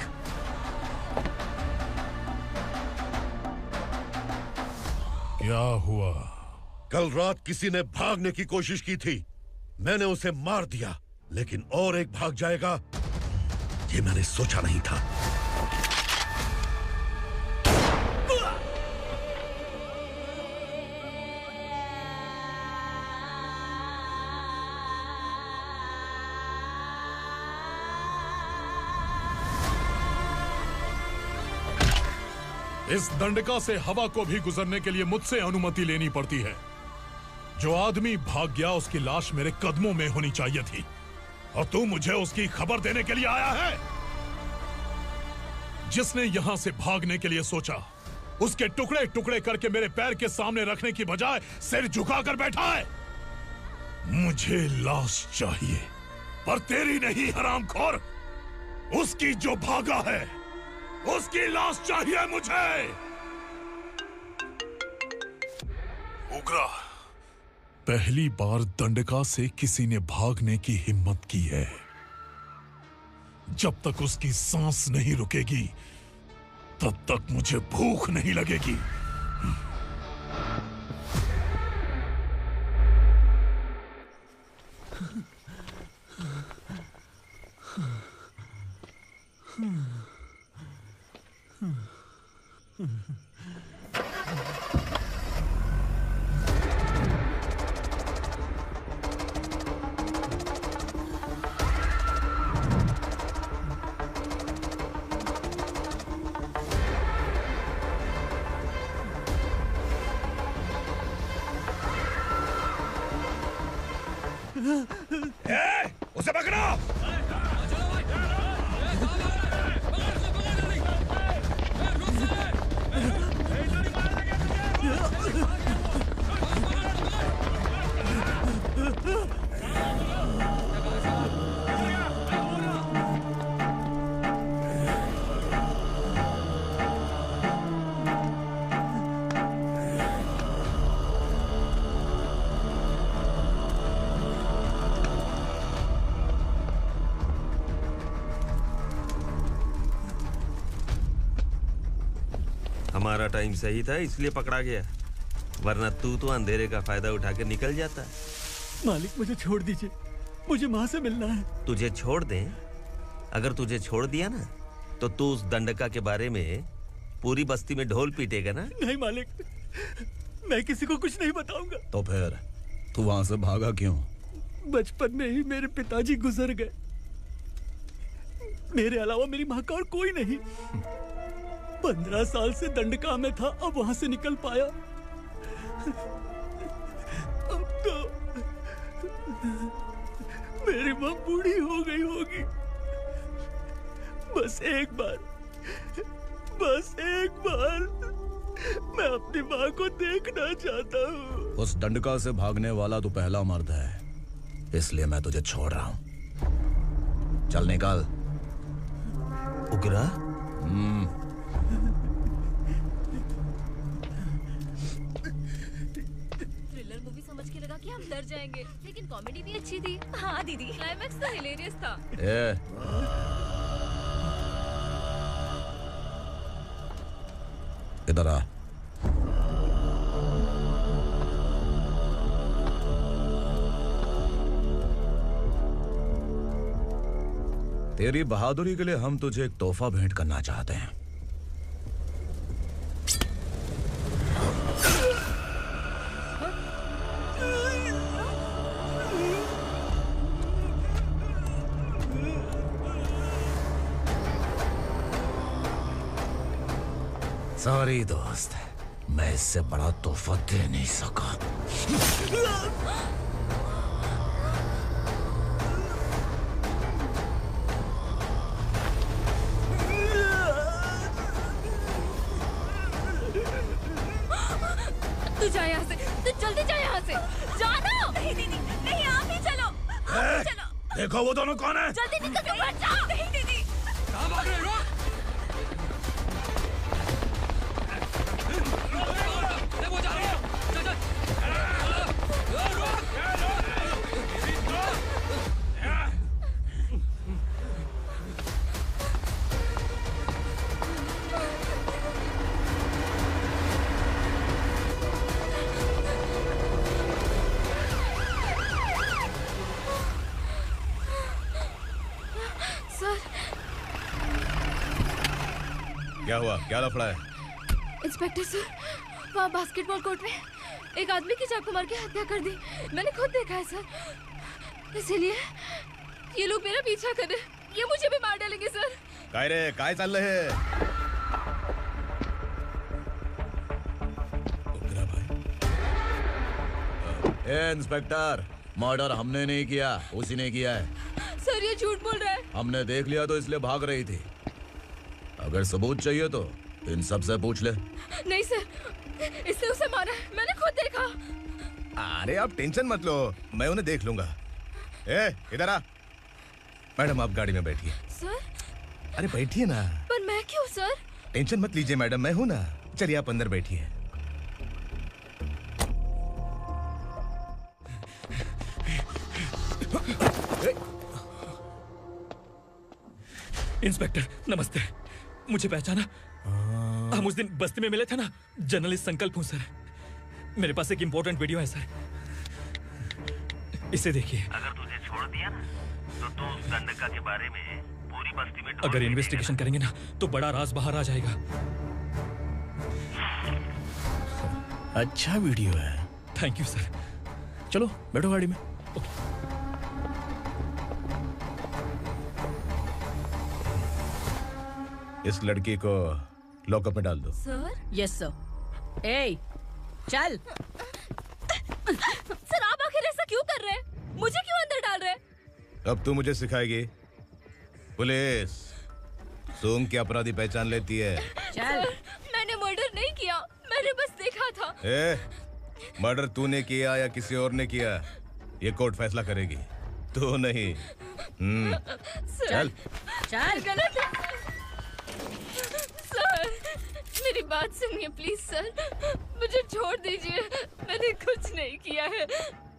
क्या हुआ? कल रात किसी ने भागने की कोशिश की थी, मैंने उसे मार दिया, लेकिन और एक भाग जाएगा ये मैंने सोचा नहीं था। इस दंडका से हवा को भी गुजरने के लिए मुझसे अनुमति लेनी पड़ती है। जो आदमी भाग गया उसकी लाश मेरे कदमों में होनी चाहिए थी, और तू मुझे उसकी खबर देने के लिए आया है। जिसने यहां से भागने के लिए सोचा, उसके टुकड़े टुकड़े करके मेरे पैर के सामने रखने की बजाय सिर झुकाकर बैठा है। मुझे लाश चाहिए, पर तेरी नहीं हरामखोर। उसकी जो भागा है उसकी लाश चाहिए मुझे। उग्रा, पहली बार दंडका से किसी ने भागने की हिम्मत की है। जब तक उसकी सांस नहीं रुकेगी तब तक मुझे भूख नहीं लगेगी। उसे पकड़ो। हमारा टाइम सही था इसलिए पकड़ा गया, वरना तू तो अंधेरे का फायदा उठा के निकल जाता। मालिक मुझे छोड़ दीजिए, मुझे माँ से मिलना है। तुझे छोड़ दें? अगर तुझे छोड़ दिया ना तो तू उस दंडका के बारे में पूरी बस्ती में ढोल पीटेगा ना। नहीं मालिक, मैं किसी को कुछ नहीं बताऊंगा। तो फिर तू वहां से भागा क्यों? बचपन में ही मेरे पिताजी गुजर गए, मेरे अलावा मेरी माँ का और कोई नहीं। 15 साल से दंडका में था, अब वहां से निकल पाया। अब तो मेरी माँ बूढ़ी हो गई होगी। बस एक बार मैं अपनी माँ को देखना चाहता हूँ। उस दंडका से भागने वाला तू पहला मर्द है, इसलिए मैं तुझे छोड़ रहा हूँ। चल निकल। उग्रा? थ्रिलर मूवी समझ के लगा कि हम डर जाएंगे, लेकिन कॉमेडी भी अच्छी थी। हाँ दीदी, क्लाइमैक्स तो हिलेरियस था। इधर आ। तेरी बहादुरी के लिए हम तुझे एक तोहफा भेंट करना चाहते हैं। सॉरी दोस्त, मैं इससे बड़ा तोहफा दे नहीं सका। तू जा यहाँ से, तू जल्दी जा यहाँ से। जाना। नहीं दीदी, नहीं आप ही चलो, आप ही चलो। देखो वो दोनों कौन है? जल्दी निकल के मत जाओ। नहीं दीदी। कहाँ भाग रहे हो? वो जा रहे हो। चल सर। क्या हुआ? क्या लफड़ा है? इंस्पेक्टर सर, वहाँ बास्केटबॉल कोर्ट में एक आदमी की चाकू मार के हत्या कर दी। मैंने खुद देखा है सर, इसीलिए ये लोग मेरा पीछा कर रहे हैं। ये मुझे भी मार डालेंगे सर। काय रे, काय चल रहे हैं? इंस्पेक्टर, मर्डर हमने नहीं किया, उसी ने किया है। सर ये झूठ बोल रहा है। हमने देख लिया तो इसलिए भाग रही थी। अगर सबूत चाहिए तो इन सब से पूछ ले। नहीं सर, इसने उसे मारा है, मैंने खुद देखा। अरे आप टेंशन मत लो, मैं उन्हें देख लूंगा। इधर आ। मैडम आप गाड़ी में बैठिए। सर? अरे बैठिए ना। पर मैं क्यों सर? टेंशन मत लीजिए मैडम, मैं हूं ना। चलिए आप अंदर बैठिए। इंस्पेक्टर नमस्ते, मुझे पहचाना? हम उस दिन बस्ती में मिले थे ना। जर्नलिस्ट संकल्प हूँ सर। मेरे पास एक इम्पोर्टेंट वीडियो है सर, इसे देखिए। अगर तुझे छोड़ दिया ना तो तू उस दंडका के बारे में पूरी बस्ती में अगर इन्वेस्टिगेशन करेंगे ना तो बड़ा राज बाहर आ जाएगा। अच्छा वीडियो है। Thank you sir. चलो बैठो गाड़ी में। इस लड़की को लॉकअप में डाल दो। सर? Yes sir. ए, चल। सर आप आखिर ऐसा क्यों कर रहे हैं? मुझे क्यों अंदर डाल रहे? अब तू मुझे सिखाएगी? पुलिस सूंघ के अपराधी पहचान लेती है। सर, मैंने मर्डर नहीं किया, मैंने बस देखा था। मर्डर तूने किया या किसी और ने किया, ये कोर्ट फैसला करेगी, तू नहीं। चल चल। गलत है सर, मेरी बात सुनिए प्लीज सर, मुझे छोड़ दीजिए, मैंने कुछ नहीं किया है,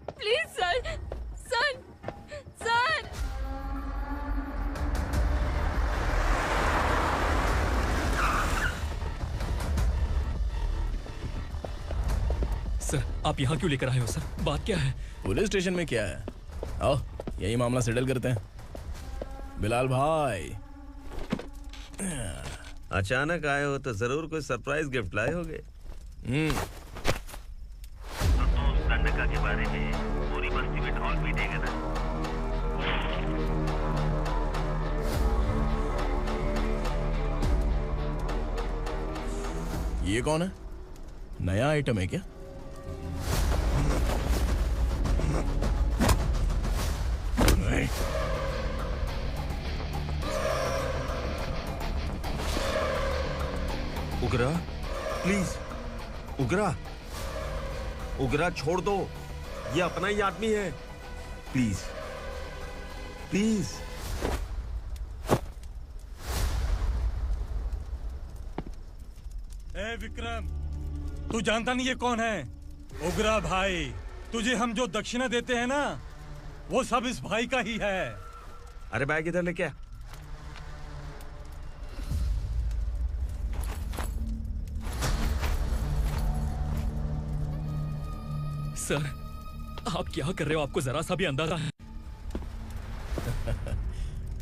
please sir. Sir sir sir, आप यहाँ क्यों लेकर आए हो सर? बात क्या है? पुलिस स्टेशन में क्या है? आओ यही मामला सेटल करते हैं। बिलाल भाई, अचानक आए हो तो जरूर कोई सरप्राइज गिफ्ट लाए होगे। तो गंडका के बारे में पूरी बस्ती में ढोल पीटेगा ना? ये कौन है? नया आइटम है क्या? उगरा, प्लीज उगरा, उगरा छोड़ दो, ये अपना ही आदमी है, प्लीज प्लीज। ए विक्रम, तू जानता नहीं ये कौन है? उगरा भाई, तुझे हम जो दक्षिणा देते हैं ना, वो सब इस भाई का ही है। अरे बैग इधर लेके आ। सर, आप क्या कर रहे हो? आपको जरा सा भी अंदाजा है?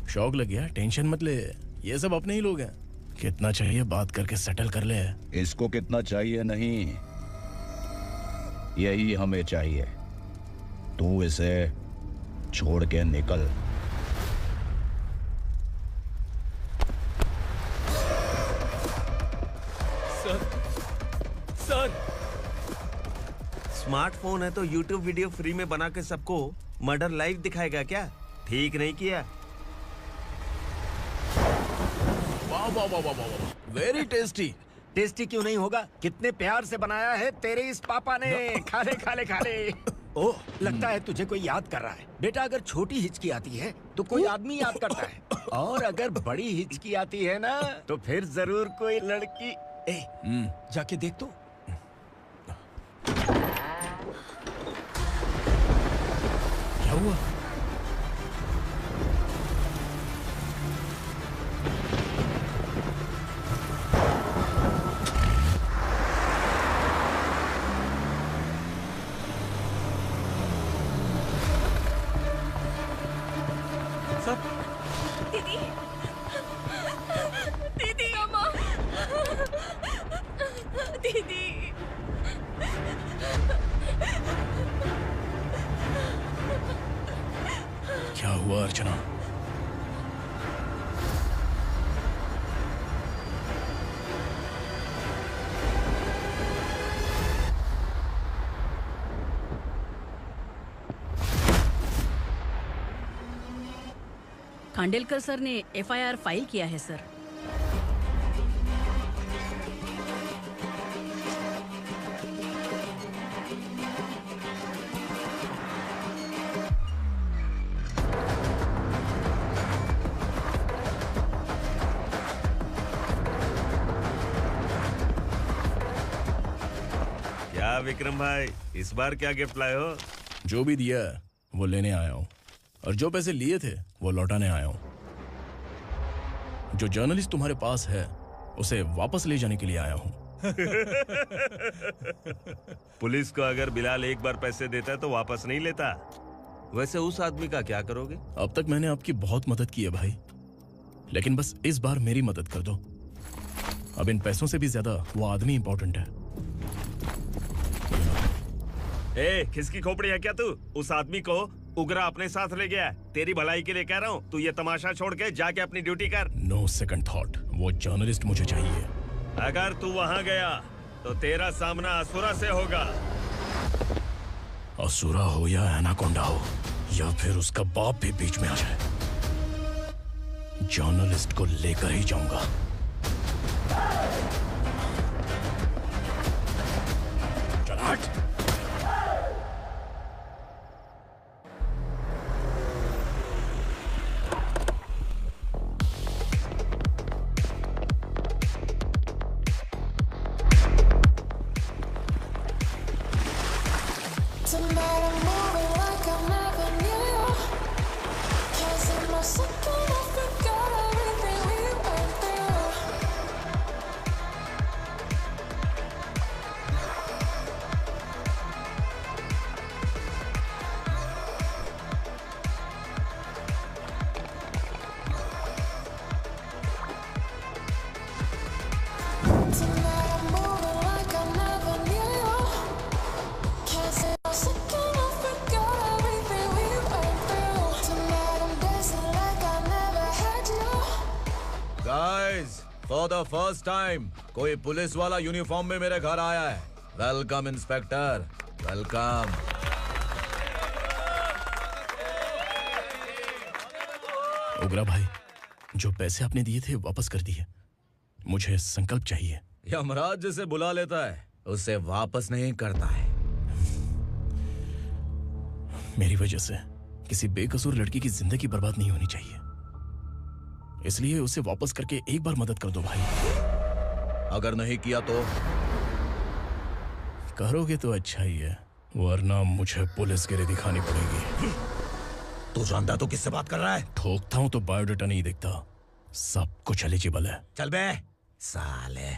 शौक लग गया? टेंशन मत ले, ये सब अपने ही लोग हैं। कितना चाहिए बात करके सेटल कर ले। इसको कितना चाहिए नहीं, यही हमें चाहिए। तू इसे छोड़ के निकल। सर, स्मार्टफोन है तो YouTube वीडियो फ्री में बना के सबको मर्डर लाइव दिखाएगा क्या? ठीक नहीं किया। वाह वाह वाह वाह वाह, वेरी टेस्टी। टेस्टी क्यों नहीं होगा? कितने प्यार से बनाया है तेरे इस पापा ने। खा ले खा ले खा ले। ओह, लगता है तुझे कोई याद कर रहा है। बेटा, अगर छोटी हिचकी आती है तो कोई आदमी याद करता है, और अगर बड़ी हिचकी आती है ना तो फिर जरूर कोई लड़की। जाके देख तो। क्या हुआ? दीदी, दीदी, अम्मा, दीदी। क्या हुआ अर्चना? खांडेलकर सर ने FIR फाइल किया है सर। क्या विक्रम भाई, इस बार क्या गिफ्ट लाए हो? जो भी दिया है वो लेने आया हूँ, और जो पैसे लिए थे वो लौटाने आया हूँ। जो जर्नलिस्ट तुम्हारे पास है उसे वापस ले जाने के लिए आया हूँ। पुलिस को अगर बिलाल एक बार पैसे देता है तो वापस नहीं लेता। वैसे उस आदमी का क्या करोगे? अब तक मैंने आपकी बहुत मदद की है भाई, लेकिन बस इस बार मेरी मदद कर दो। अब इन पैसों से भी ज्यादा वो आदमी इंपॉर्टेंट है। ए, किसकी खोपड़ी है क्या तू? उस आदमी को उगरा अपने साथ ले गया। तेरी भलाई के लिए कह रहा हूँ, तू ये तमाशा छोड़ के जाके अपनी ड्यूटी कर। नो सेकंड थॉट, वो जर्नलिस्ट मुझे चाहिए। अगर तू वहाँ गया तो तेरा सामना असुरा से होगा। असुरा हो या एनाकोंडा हो, या फिर उसका बाप भी बीच में आ जाए, जर्नलिस्ट को लेकर ही जाऊंगा। चल हट। फॉर द फर्स्ट टाइम कोई पुलिस वाला यूनिफॉर्म में मेरे घर आया है। Welcome inspector, welcome. उग्रा भाई, जो पैसे आपने दिए थे वापस कर दिए। मुझे संकल्प चाहिए। यमराज जिसे बुला लेता है उसे वापस नहीं करता है। मेरी वजह से किसी बेकसूर लड़की की जिंदगी बर्बाद नहीं होनी चाहिए, इसलिए उसे वापस करके एक बार मदद कर दो भाई। अगर नहीं किया तो? करोगे तो अच्छा ही है, वरना मुझे पुलिसगिरी दिखानी पड़ेगी। तू जानता तो किससे बात कर रहा है? ठोकता हूं तो बायोडाटा नहीं दिखता, सब कुछ एलिजिबल है। चल बे साले।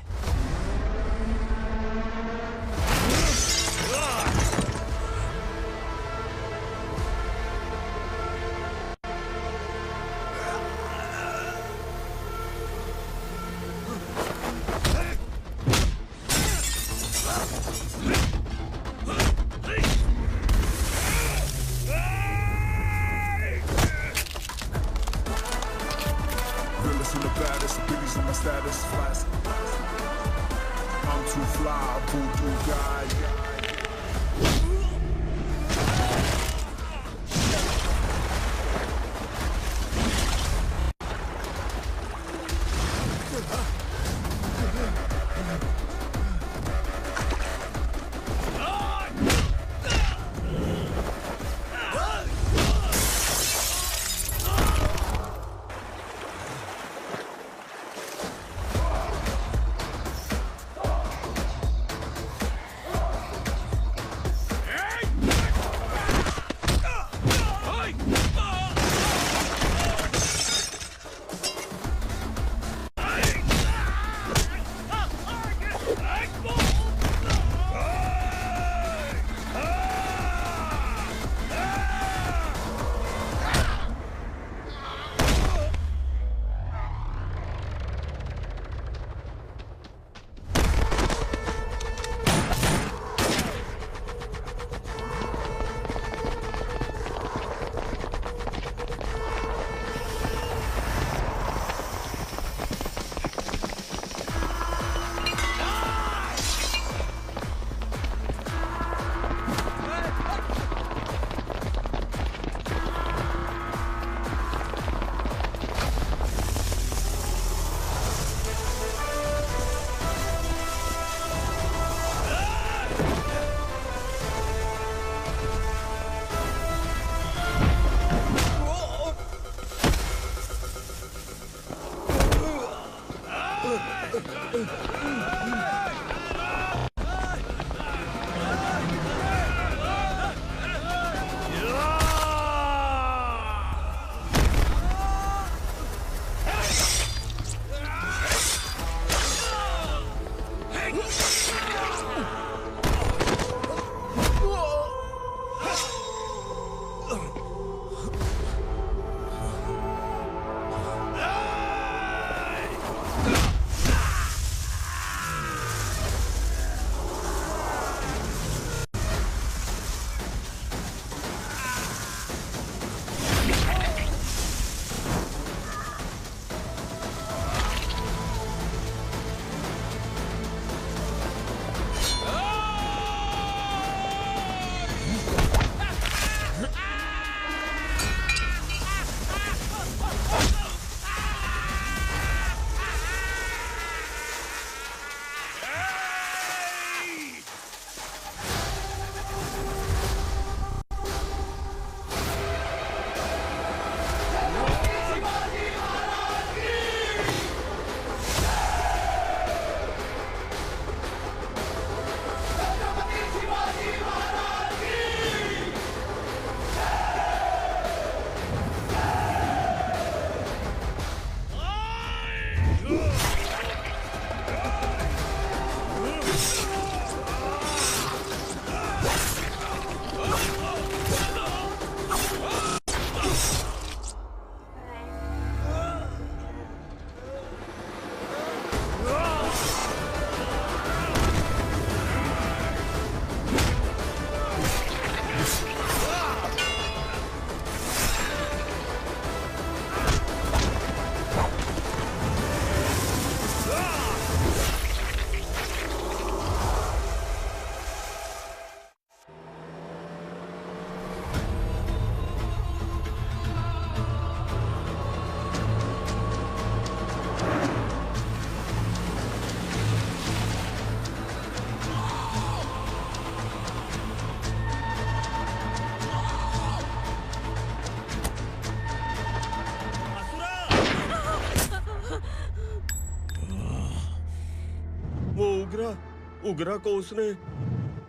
उगरा को उसने।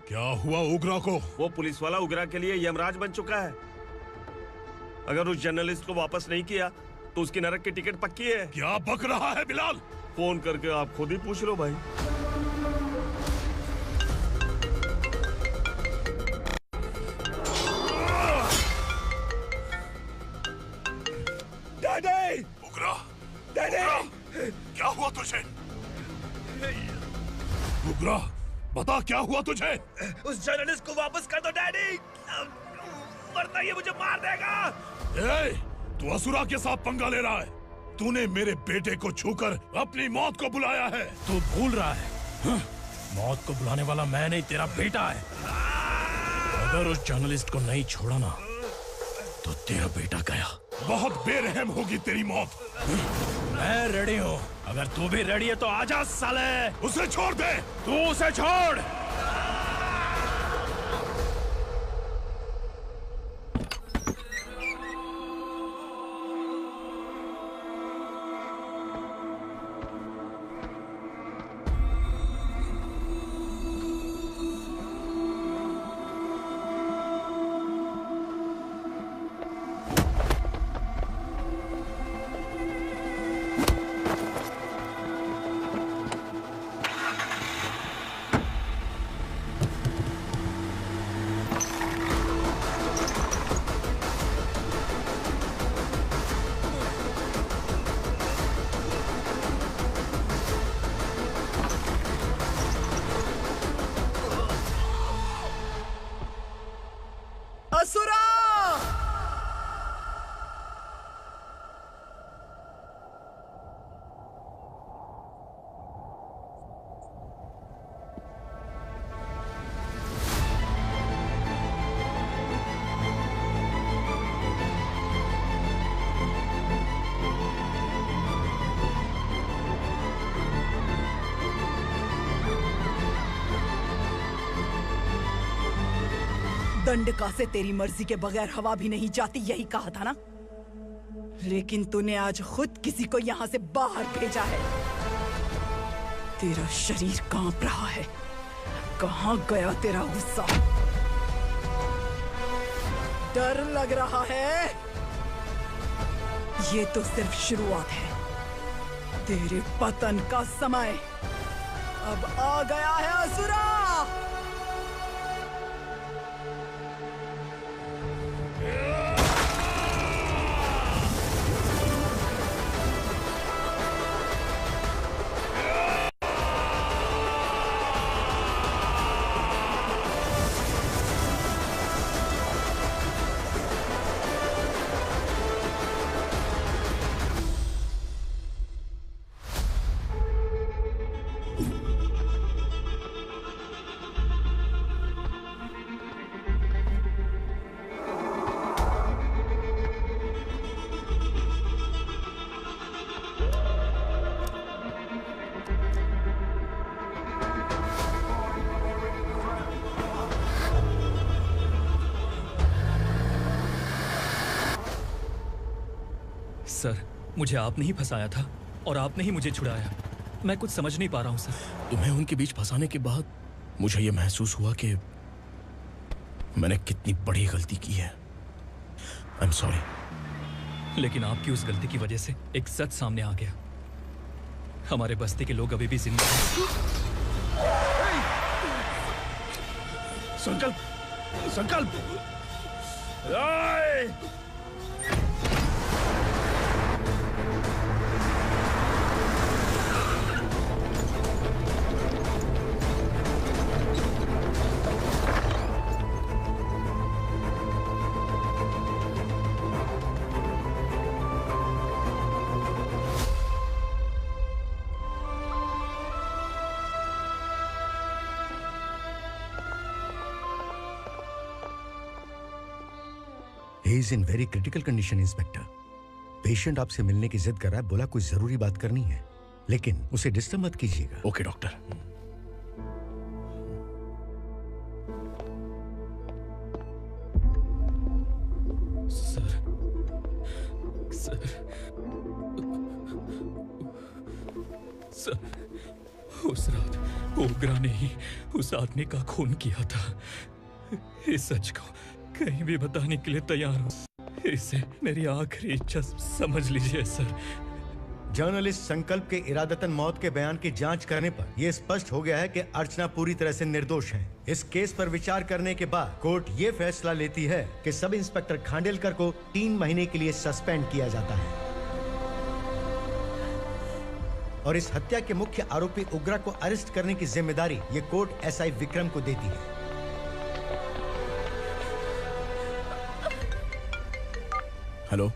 क्या हुआ उगरा को? वो पुलिस वाला उगरा के लिए यमराज बन चुका है। अगर उस जर्नलिस्ट को वापस नहीं किया तो उसकी नरक की टिकट पक्की है। क्या बक रहा है बिलाल? फोन करके आप खुद ही पूछ लो भाई। डैडी! उगरा! डैडी! क्या हुआ तुझे? उगरा, बता क्या हुआ तुझे? उस जर्नलिस्ट को वापस कर दो डैडी, वरना ये मुझे मार देगा। ए, तू असुरा के साथ पंगा ले रहा है। तूने मेरे बेटे को छूकर अपनी मौत को बुलाया है। तू भूल रहा है, हाँ? मौत को बुलाने वाला मैं नहीं, तेरा बेटा है। अगर उस जर्नलिस्ट को नहीं छोड़ा ना तो तेरा बेटा गया। बहुत बेरहम होगी तेरी मौत। मैं रेडी हूँ, अगर तू भी रेडी है तो आजा साले। उसे छोड़ दे। तू उसे छोड़। असुरा! दंडका से तेरी मर्जी के बगैर हवा भी नहीं जाती, यही कहा था ना? लेकिन तूने आज खुद किसी को यहाँ से बाहर भेजा है। तेरा शरीर कांप रहा है। कहाँ गया तेरा गुस्सा? डर लग रहा है? ये तो सिर्फ शुरुआत है। तेरे पतन का समय अब आ गया है असुरा। सर, मुझे आपने ही फंसाया था और आपने ही मुझे छुड़ाया। मैं कुछ समझ नहीं पा रहा हूँ सर। तुम्हें उनके बीच फंसाने के बाद मुझे यह महसूस हुआ कि मैंने कितनी बड़ी गलती की है। I am sorry. लेकिन आपकी उस गलती की वजह से एक सच सामने आ गया। हमारे बस्ती के लोग अभी भी जिंदा हैं। संकल्प, संकल्प! He is in very critical condition, inspector. Patient आपसे मिलने की जिद कर रहा है, बोला कोई जरूरी बात करनी है, लेकिन उसे डिस्टर्ब मत कीजिएगा। Okay doctor. Sir, sir, sir, ओग्रा ने ही उस आदमी का खून किया था। इस सच को कहीं भी बताने के लिए तैयार हूँ। इसे मेरी आखिरी इच्छा समझ लीजिए सर। जर्नलिस्ट संकल्प के इरादतन मौत के बयान की जांच करने पर यह स्पष्ट हो गया है कि अर्चना पूरी तरह से निर्दोष है। इस केस पर विचार करने के बाद कोर्ट ये फैसला लेती है कि सब इंस्पेक्टर खांडेलकर को 3 महीने के लिए सस्पेंड किया जाता है और इस हत्या के मुख्य आरोपी उग्रा को अरेस्ट करने की जिम्मेदारी ये कोर्ट एसआई विक्रम को देती है। हेलो,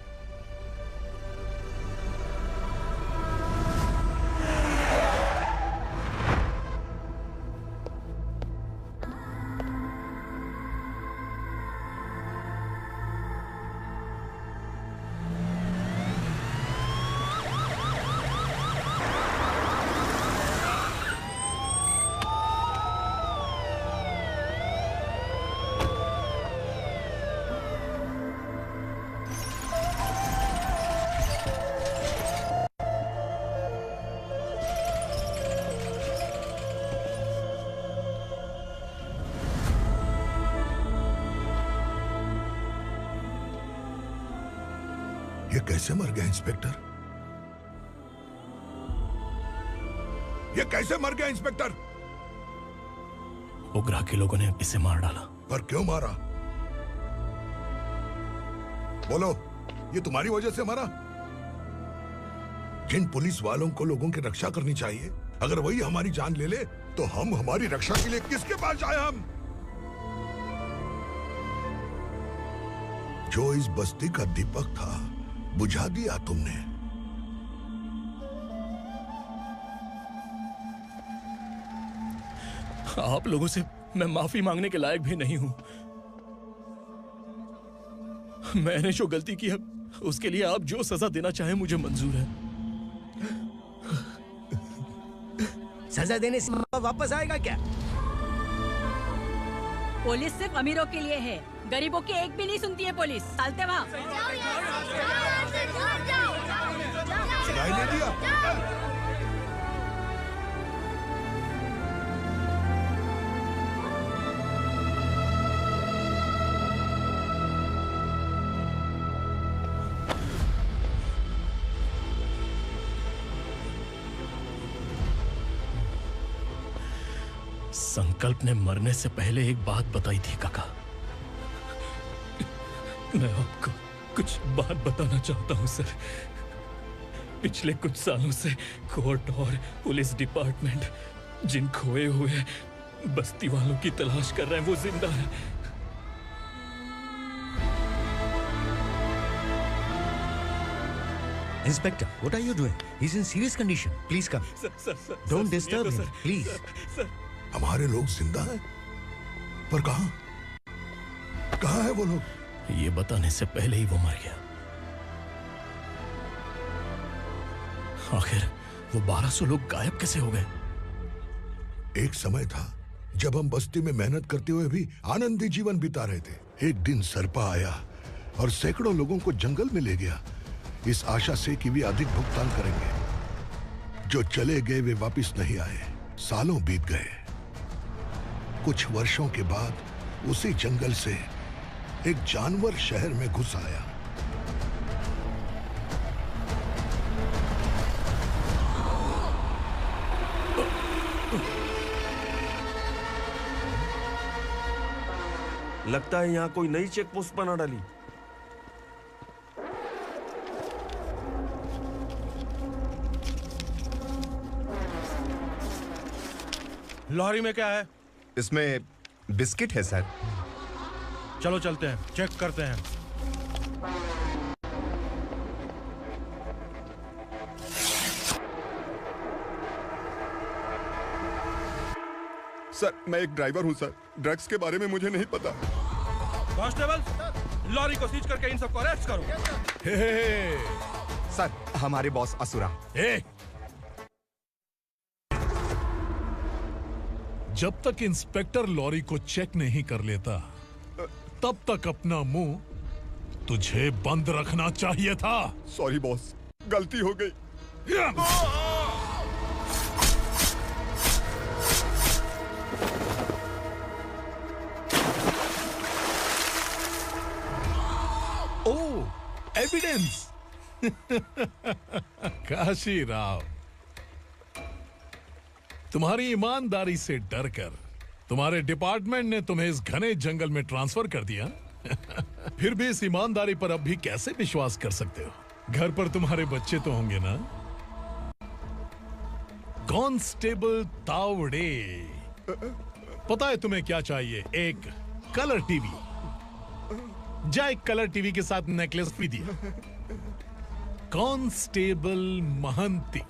ये कैसे मर गया इंस्पेक्टर? ये कैसे मर गया इंस्पेक्टर? उग्रा के लोगों ने इसे मार डाला। पर क्यों मारा? बोलो, ये तुम्हारी वजह से मरा? जिन पुलिस वालों को लोगों की रक्षा करनी चाहिए, अगर वही हमारी जान ले ले तो हम हमारी रक्षा के लिए किसके पास जाए? हम जो इस बस्ती का दीपक था बुझा दिया तुमने। आप लोगों से मैं माफी मांगने के लायक भी नहीं हूं। मैंने जो गलती की है उसके लिए आप जो सजा देना चाहें मुझे मंजूर है। सजा देने से वापस आएगा क्या? पुलिस सिर्फ अमीरों के लिए है, गरीबों की एक भी नहीं सुनती है पुलिस। चलते वहाँ। सुनाई नहीं दिया? संकल्प ने मरने से पहले एक बात बताई थी काका। मैं आपको कुछ बात बताना चाहता हूं सर। पिछले कुछ सालों से कोर्ट और पुलिस डिपार्टमेंट जिन खोए हुए बस्ती वालों की तलाश कर रहे हैं वो जिंदा है। Inspector, what are you doing? He's in serious condition. Please come. Don't disturb him, please. हमारे लोग जिंदा हैं? पर कहां? कहां है वो लोग? ये बताने से पहले ही वो मर गया। आखिर वो 1200 लोग गायब कैसे हो गए? एक समय था जब हम बस्ती में मेहनत करते हुए भी आनंदी जीवन बिता रहे थे। एक दिन सरपा आया और सैकड़ों लोगों को जंगल में ले गया, इस आशा से कि वे अधिक भुगतान करेंगे। जो चले गए वे वापस नहीं आए। सालों बीत गए। कुछ वर्षों के बाद उसी जंगल से एक जानवर शहर में घुस आया। लगता है यहाँ कोई नई चेक पोस्ट बना डाली। लॉरी में क्या है? इसमें बिस्किट है सर। चलो चलते हैं, चेक करते हैं। सर मैं एक ड्राइवर हूं सर, ड्रग्स के बारे में मुझे नहीं पता। कांस्टेबल, लॉरी को सीज करके इन सबको अरेस्ट करो। सर हमारे बॉस असुरा। जब तक इंस्पेक्टर लॉरी को चेक नहीं कर लेता तब तक अपना मुंह तुझे बंद रखना चाहिए था। सॉरी बॉस, गलती हो गई। कॉन्फिडेंस। काशी राव, तुम्हारी ईमानदारी से डरकर तुम्हारे डिपार्टमेंट ने तुम्हें इस घने जंगल में ट्रांसफर कर दिया। फिर भी इस ईमानदारी पर अब भी कैसे विश्वास कर सकते हो? घर पर तुम्हारे बच्चे तो होंगे ना? कांस्टेबल तावड़े, पता है तुम्हें क्या चाहिए? एक कलर टीवी। जा एक कलर टीवी के साथ नेकलेस भी दिया। कांस्टेबल महंती,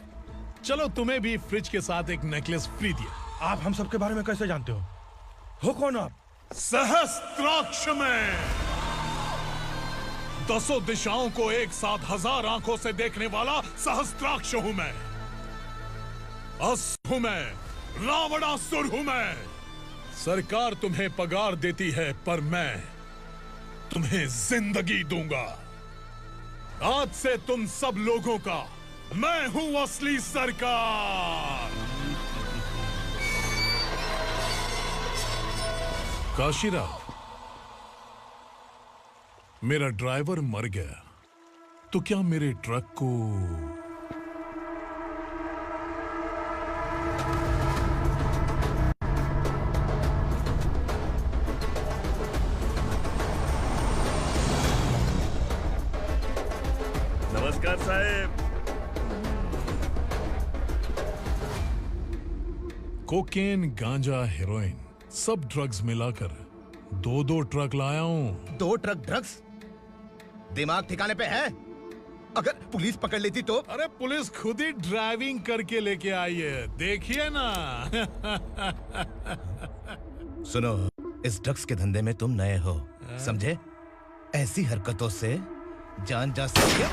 चलो तुम्हें भी फ्रिज के साथ एक नेकलेस फ्री दिया। आप हम सबके बारे में कैसे जानते हो कौन आप? सहस्त्राक्ष में 10 दिशाओं को एक साथ 1000 आंखों से देखने वाला सहस्त्राक्ष हूं मैं। असुर हूं मैं, रावणासुर हूं मैं। सरकार तुम्हें पगार देती है, पर मैं तुम्हें जिंदगी दूंगा। आज से तुम सब लोगों का मैं हूं असली सरकार। काशीराव, मेरा ड्राइवर मर गया तो क्या मेरे ट्रक को नमस्कार साहब। कोकेन, गांजा, हेरोइन, सब ड्रग्स मिलाकर 2 ट्रक लाया हूं। 2 ट्रक ड्रग्स? दिमाग ठिकाने पे है? अगर पुलिस पकड़ लेती तो? अरे पुलिस खुद ही ड्राइविंग करके लेके आई है, देखिए ना। सुनो, इस ड्रग्स के धंधे में तुम नए हो, समझे? ऐसी हरकतों से जान जा सकती है।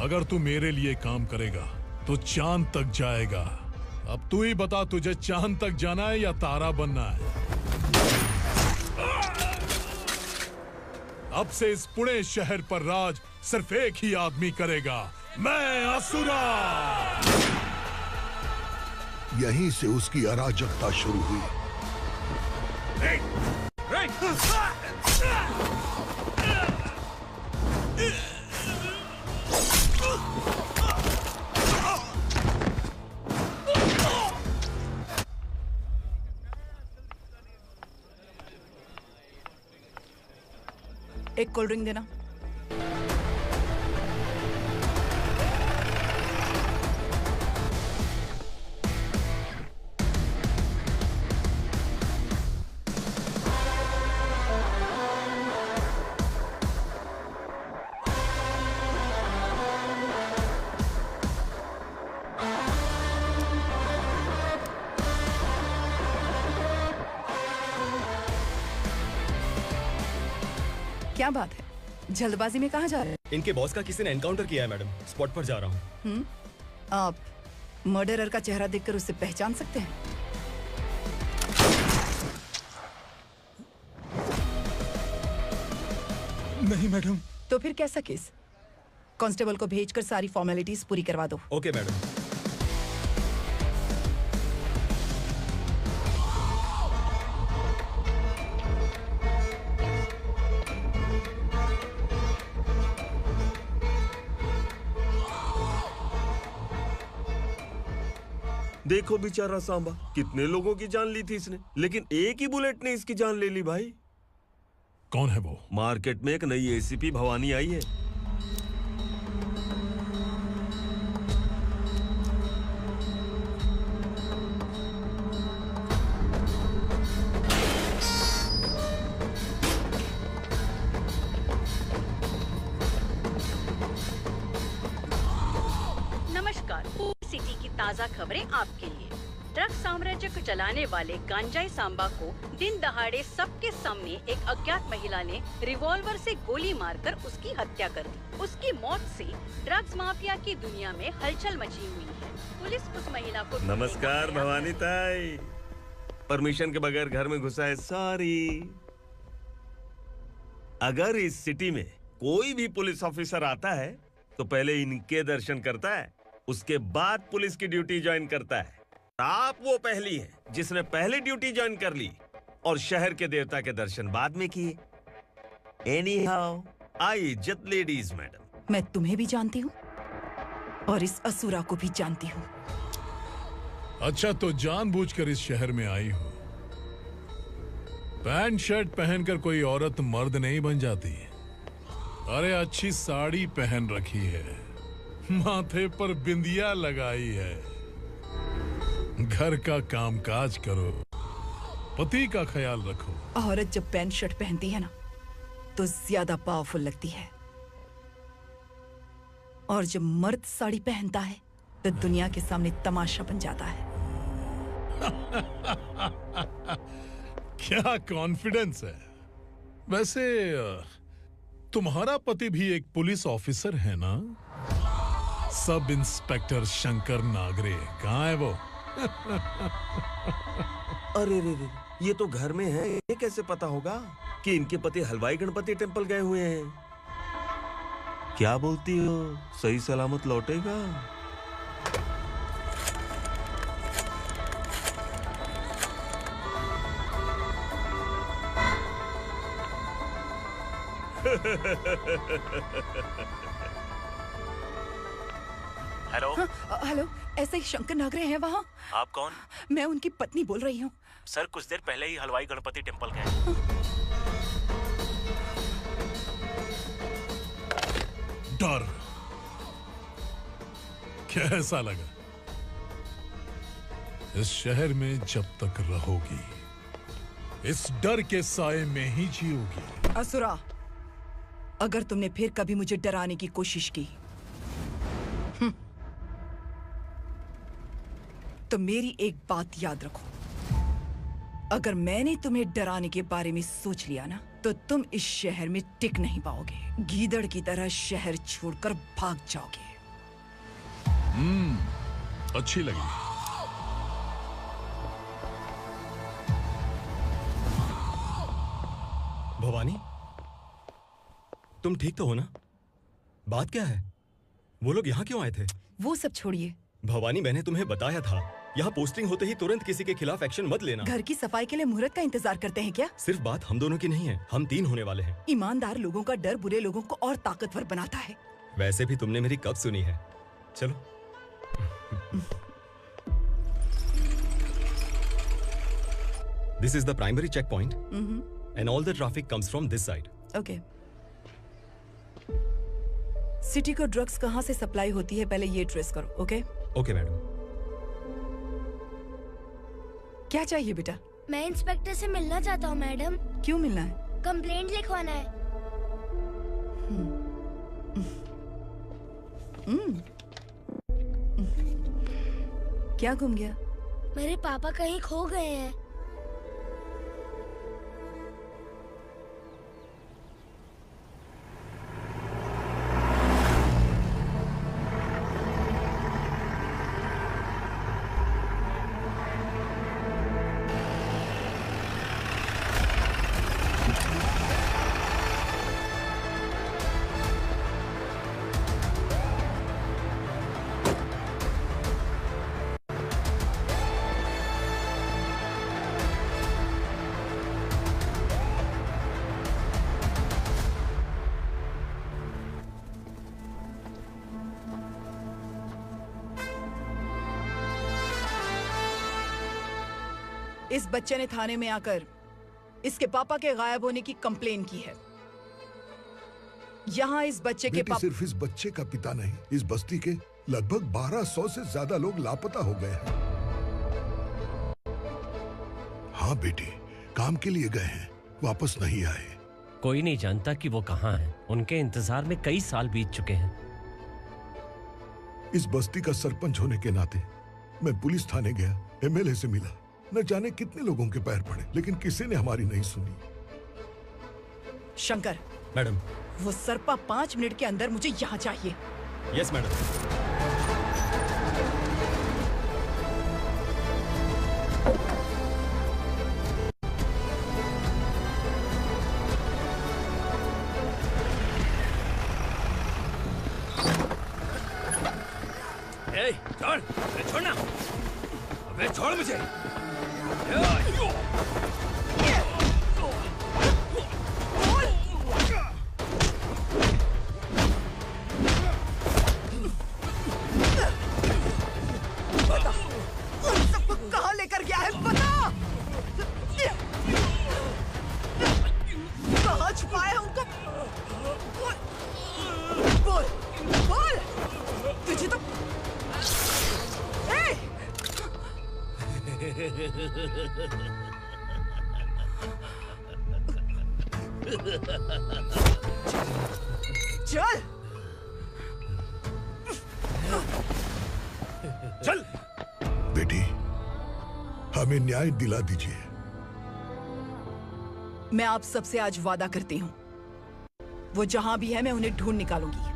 अगर तू मेरे लिए काम करेगा तो चांद तक जाएगा। अब तू ही बता, तुझे चांद तक जाना है या तारा बनना है? अब से इस पुणे शहर पर राज सिर्फ एक ही आदमी करेगा, मैं असुरा। यहीं से उसकी अराजकता शुरू हुई। एक कोल्ड ड्रिंक देना। क्या बात है, जल्दबाजी में कहाँ जा रहे हैं? इनके बॉस का किसी ने एनकाउंटर किया है मैडम, स्पॉट पर जा रहा हूँ। आप मर्डरर का चेहरा देखकर उसे पहचान सकते हैं? नहीं मैडम। तो फिर कैसा केस? कांस्टेबल को भेजकर सारी फॉर्मेलिटीज पूरी करवा दो। Okay madam. देखो बेचारा सांबा, कितने लोगों की जान ली थी इसने, लेकिन एक ही बुलेट ने इसकी जान ले ली भाई। कौन है वो? मार्केट में एक नई एसीपी भवानी आई है। नमस्कार, सिटी की ताज़ा खबरें आपके लिए। ड्रग साम्राज्य को चलाने वाले गांजाई सांबा को दिन दहाड़े सबके सामने एक अज्ञात महिला ने रिवॉल्वर से गोली मारकर उसकी हत्या कर दी। उसकी मौत से ड्रग्स माफिया की दुनिया में हलचल मची हुई है। पुलिस उस महिला को नमस्कार भवानी ताई, परमिशन के बगैर घर में घुसा है, सॉरी। अगर इस सिटी में कोई भी पुलिस ऑफिसर आता है तो पहले इनके दर्शन करता है, उसके बाद पुलिस की ड्यूटी ज्वाइन करता है। आप वो पहली हैं जिसने पहले ड्यूटी ज्वाइन कर ली और शहर के देवता के दर्शन बाद में किए। एनीहाउ, आई इज्जत लेडीज मैडम। मैं तुम्हें भी जानती हूँ और इस असुरा को भी जानती हूँ। अच्छा, तो जानबूझकर इस शहर में आई हो। पैंट शर्ट पहनकर कोई औरत मर्द नहीं बन जाती। अरे अच्छी साड़ी पहन रखी है, माथे पर बिंदिया लगाई है, घर का कामकाज करो, पति का ख्याल रखो। औरत जब पैंट शर्ट पहनती है ना तो ज्यादा पावरफुल लगती है, और जब मर्द साड़ी पहनता है तो दुनिया के सामने तमाशा बन जाता है। क्या कॉन्फिडेंस है। वैसे तुम्हारा पति भी एक पुलिस ऑफिसर है ना? सब इंस्पेक्टर शंकर नागरे कहाँ है वो? अरे रे रे, ये तो घर में है, ये कैसे पता होगा कि इनके पति हलवाई गणपति टेम्पल गए हुए हैं? क्या बोलती हो, सही सलामत लौटेगा? हेलो। हेलो, ऐसे ही शंकर नागरे हैं वहाँ? आप कौन? मैं उनकी पत्नी बोल रही हूँ। सर कुछ देर पहले ही हलवाई गणपति टेम्पल गए। डर कैसा लगा? इस शहर में जब तक रहोगी इस डर के साए में ही जियोगी। असुरा, अगर तुमने फिर कभी मुझे डराने की कोशिश की तो मेरी एक बात याद रखो, अगर मैंने तुम्हें डराने के बारे में सोच लिया ना तो तुम इस शहर में टिक नहीं पाओगे। गीदड़ की तरह शहर छोड़कर भाग जाओगे। अच्छी लगी। भवानी, तुम ठीक तो हो ना? बात क्या है? वो लोग यहाँ क्यों आए थे? वो सब छोड़िए। भवानी, मैंने तुम्हें बताया था यहाँ पोस्टिंग होते ही तुरंत किसी के खिलाफ एक्शन मत लेना। घर की सफाई के लिए मुहूर्त का इंतजार करते हैं क्या? सिर्फ बात हम दोनों की नहीं है, हम 3 होने वाले हैं। ईमानदार लोगों का डर बुरे लोगों को और ताकतवर बनाता है। वैसे भी तुमने मेरी कब सुनी है। चलो। This is the primary check point and all the traffic comes from this side. Okay. City को ड्रग्स कहाँ से सप्लाई होती है पहले ये ट्रेस करो। ओके? Okay madam. क्या चाहिए बेटा? मैं इंस्पेक्टर से मिलना चाहता हूँ मैडम। क्यों मिलना है? कंप्लेंट लिखवाना है। क्या गुम गया? मेरे पापा कहीं खो गए हैं। इस बच्चे ने थाने में आकर इसके पापा के गायब होने की कंप्लेन की है। यहाँ इस बच्चे के पापा सिर्फ इस बच्चे का पिता नहीं, इस बस्ती के लगभग 1200 से ज्यादा लोग लापता हो गए हैं। हाँ बेटी, काम के लिए गए हैं, वापस नहीं आए। कोई नहीं जानता कि वो कहाँ हैं। उनके इंतजार में कई साल बीत चुके हैं। इस बस्ती का सरपंच होने के नाते मैं पुलिस थाने गया, एमएलए से मिला, न जाने कितने लोगों के पैर पड़े, लेकिन किसी ने हमारी नहीं सुनी। शंकर। मैडम। वो सरपा 5 मिनट के अंदर मुझे यहाँ चाहिए। Yes madam. छोड़, छोड़ना, अबे छोड़ मुझे। चल चल बेटी, हमें न्याय दिला दीजिए। मैं आप सबसे आज वादा करती हूँ, वो जहां भी है मैं उन्हें ढूंढ निकालूंगी।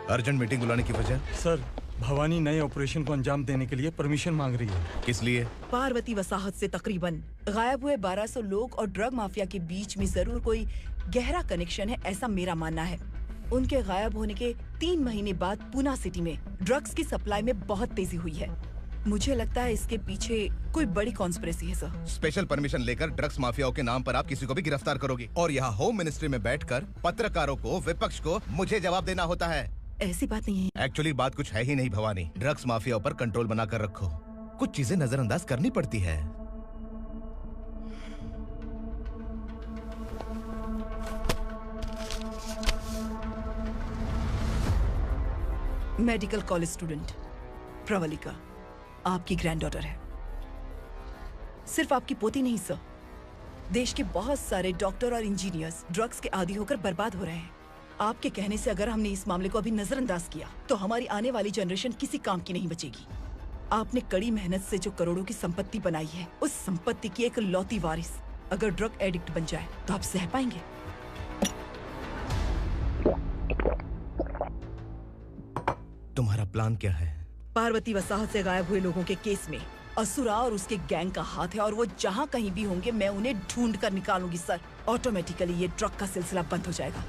अर्जेंट मीटिंग बुलाने की वजह? सर, भवानी नए ऑपरेशन को अंजाम देने के लिए परमिशन मांग रही है। किस लिए? पार्वती वसाहत से तकरीबन गायब हुए 1200 लोग और ड्रग माफिया के बीच में जरूर कोई गहरा कनेक्शन है, ऐसा मेरा मानना है। उनके गायब होने के 3 महीने बाद पूना सिटी में ड्रग्स की सप्लाई में बहुत तेजी हुई है। मुझे लगता है इसके पीछे कोई बड़ी कॉन्स्पिरेसी है सर। स्पेशल परमिशन लेकर ड्रग्स माफियाओं के नाम पर आप किसी को भी गिरफ्तार करोगी और यहाँ होम मिनिस्ट्री में बैठकर पत्रकारों को, विपक्ष को मुझे जवाब देना होता है। ऐसी बात नहीं है। एक्चुअली बात कुछ है ही नहीं भवानी। ड्रग्स माफियाओं पर कंट्रोल बनाकर रखो। कुछ चीजें नजरअंदाज करनी पड़ती है। मेडिकल कॉलेज स्टूडेंट प्रवलिका आपकी ग्रैंडडॉटर है। सिर्फ आपकी पोती नहीं सर, देश के बहुत सारे डॉक्टर और इंजीनियर्स ड्रग्स के आदी होकर बर्बाद हो रहे हैं। आपके कहने से अगर हमने इस मामले को अभी नजरअंदाज किया तो हमारी आने वाली जनरेशन किसी काम की नहीं बचेगी। आपने कड़ी मेहनत से जो करोड़ों की संपत्ति बनाई है, उस संपत्ति की एक लौती वारिस अगर ड्रग एडिक्ट बन जाए तो आप सह पाएंगे? तुम्हारा प्लान क्या है? पार्वती वसाहत से गायब हुए लोगों के केस में असुरा और उसके गैंग का हाथ है और वो जहाँ कहीं भी होंगे मैं उन्हें ढूंढ कर निकालूंगी सर। ऑटोमेटिकली ये ड्रग का सिलसिला बंद हो जाएगा।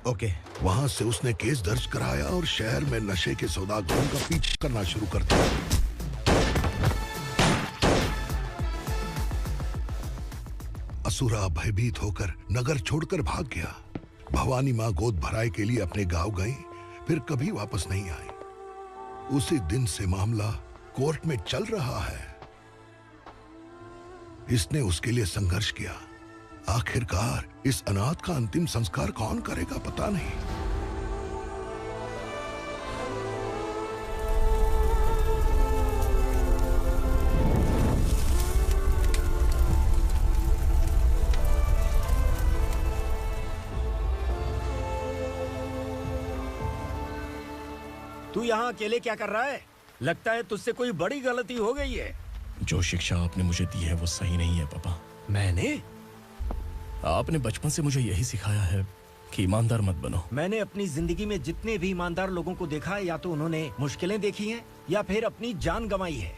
ओके। वहाँ से उसने केस दर्ज कराया और शहर में नशे के सौदागरों का पीछा करना शुरू कर दिया। असुरा भयभीत होकर नगर छोड़कर भाग गया। भवानी माँ गोद भराई के लिए अपने गांव गई, फिर कभी वापस नहीं आई। उसी दिन से मामला कोर्ट में चल रहा है। इसने उसके लिए संघर्ष किया। आखिरकार इस अनाथ का अंतिम संस्कार कौन करेगा पता नहीं। तू यहाँ अकेले क्या कर रहा है? लगता है तुझसे कोई बड़ी गलती हो गई है। जो शिक्षा आपने मुझे दी है वो सही नहीं है पापा। मैंने? आपने बचपन से मुझे यही सिखाया है कि ईमानदार मत बनो। मैंने अपनी जिंदगी में जितने भी ईमानदार लोगों को देखा है, या तो उन्होंने मुश्किलें देखी हैं या फिर अपनी जान गंवाई है।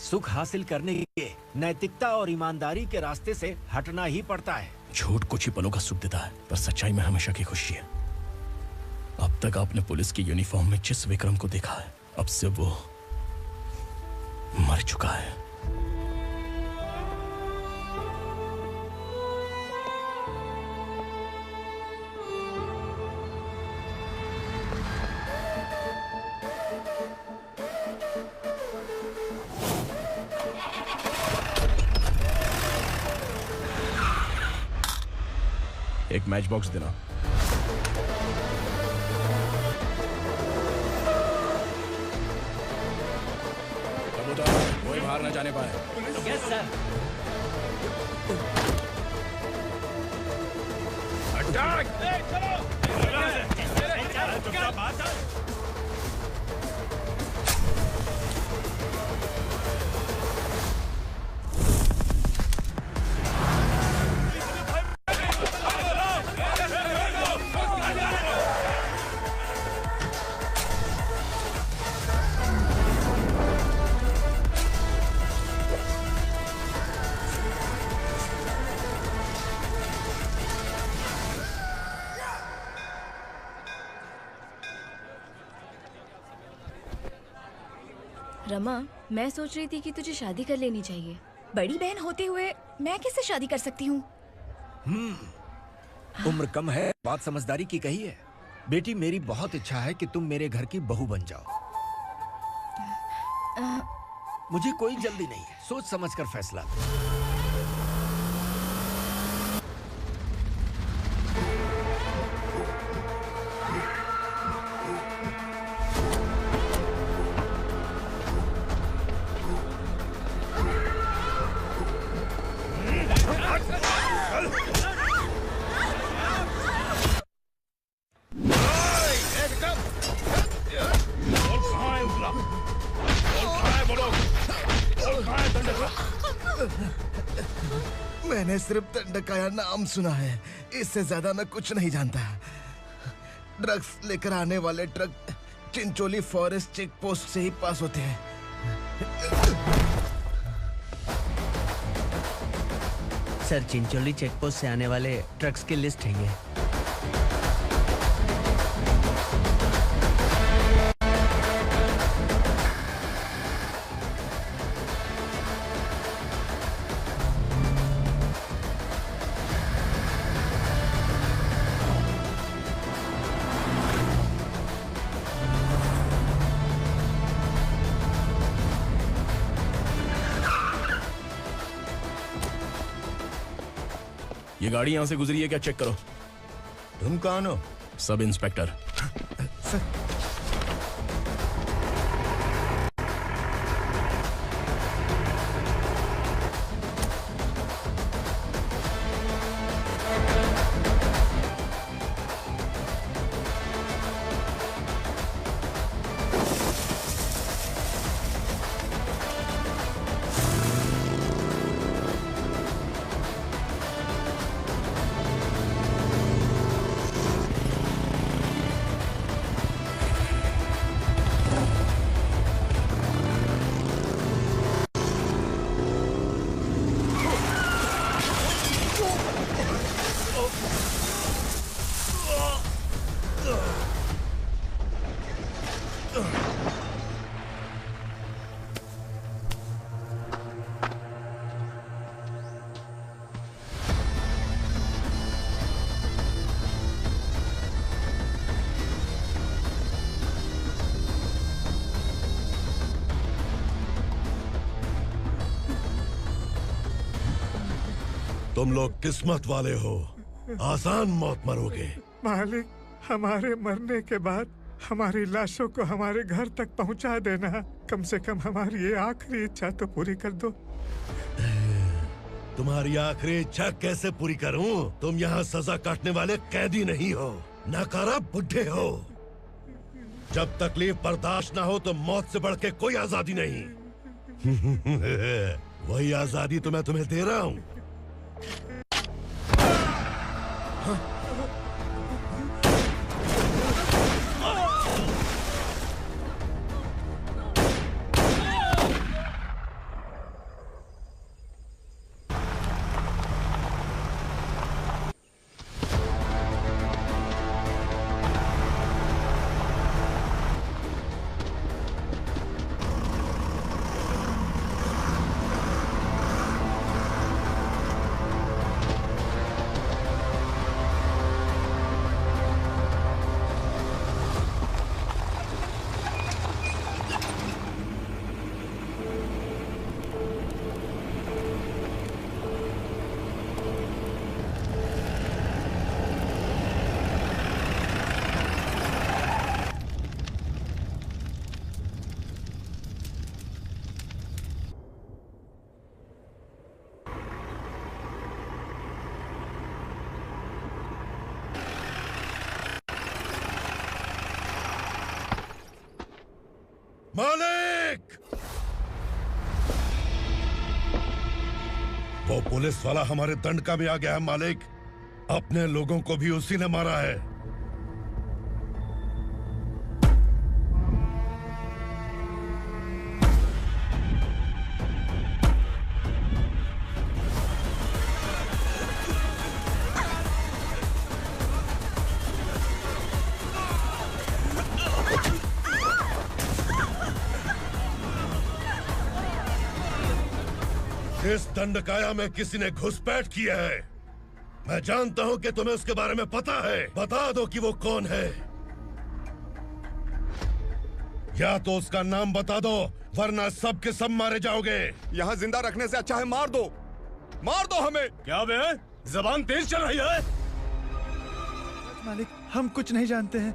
सुख हासिल करने के लिए नैतिकता और ईमानदारी के रास्ते से हटना ही पड़ता है। झूठ कुछ ही पलों का सुख देता है, पर सच्चाई में हमेशा की खुशी है। अब तक आपने पुलिस की यूनिफॉर्म में जिस विक्रम को देखा है, अब से वो मर चुका है। एक मैच बॉक्स देना। कबूतर कोई बाहर न जाने पाए। Yes sir. अटैक! रमा, मैं सोच रही थी कि तुझे शादी कर लेनी चाहिए। बड़ी बहन होते हुए मैं कैसे शादी कर सकती हूँ? उम्र कम है, बात समझदारी की कही है। बेटी, मेरी बहुत इच्छा है कि तुम मेरे घर की बहू बन जाओ। मुझे कोई जल्दी नहीं है, सोच समझ कर फैसला। मैंने सिर्फ दंडकाया नाम सुना है, इससे ज्यादा मैं कुछ नहीं जानता। ड्रग्स लेकर आने वाले truck Chincholi forest check post से ही पास होते हैं। सर, चिंचोली चेक पोस्ट से आने वाले ट्रक्स की लिस्ट है ये। ये गाड़ी यहां से गुजरी है क्या, चेक करो। तुम कौन हो? Sub inspector. तुम लोग किस्मत वाले हो, आसान मौत मरोगे। मालिक, हमारे मरने के बाद हमारी लाशों को हमारे घर तक पहुंचा देना। कम से कम हमारी ये आखिरी इच्छा तो पूरी कर दो। तुम्हारी आखिरी इच्छा कैसे पूरी करूं? तुम यहाँ सजा काटने वाले कैदी नहीं हो, नकारा बुड्ढे हो। जब तकलीफ बर्दाश्त ना हो तो मौत से बढ़ के कोई आजादी नहीं। वही आजादी तो मैं तुम्हें दे रहा हूँ। मालिक! वो पुलिस वाला हमारे दंडका में आ गया है मालिक। अपने लोगों को भी उसी ने मारा है। इस दंडकाया में किसी ने घुसपैठ किया है। मैं जानता हूं कि तुम्हें उसके बारे में पता है। बता दो कि वो कौन है। या तो उसका नाम बता दो, वरना सब के सब मारे जाओगे। यहाँ जिंदा रखने से अच्छा है मार दो हमें। क्या बे? जबान तेज चल रही है। मालिक, हम कुछ नहीं जानते हैं।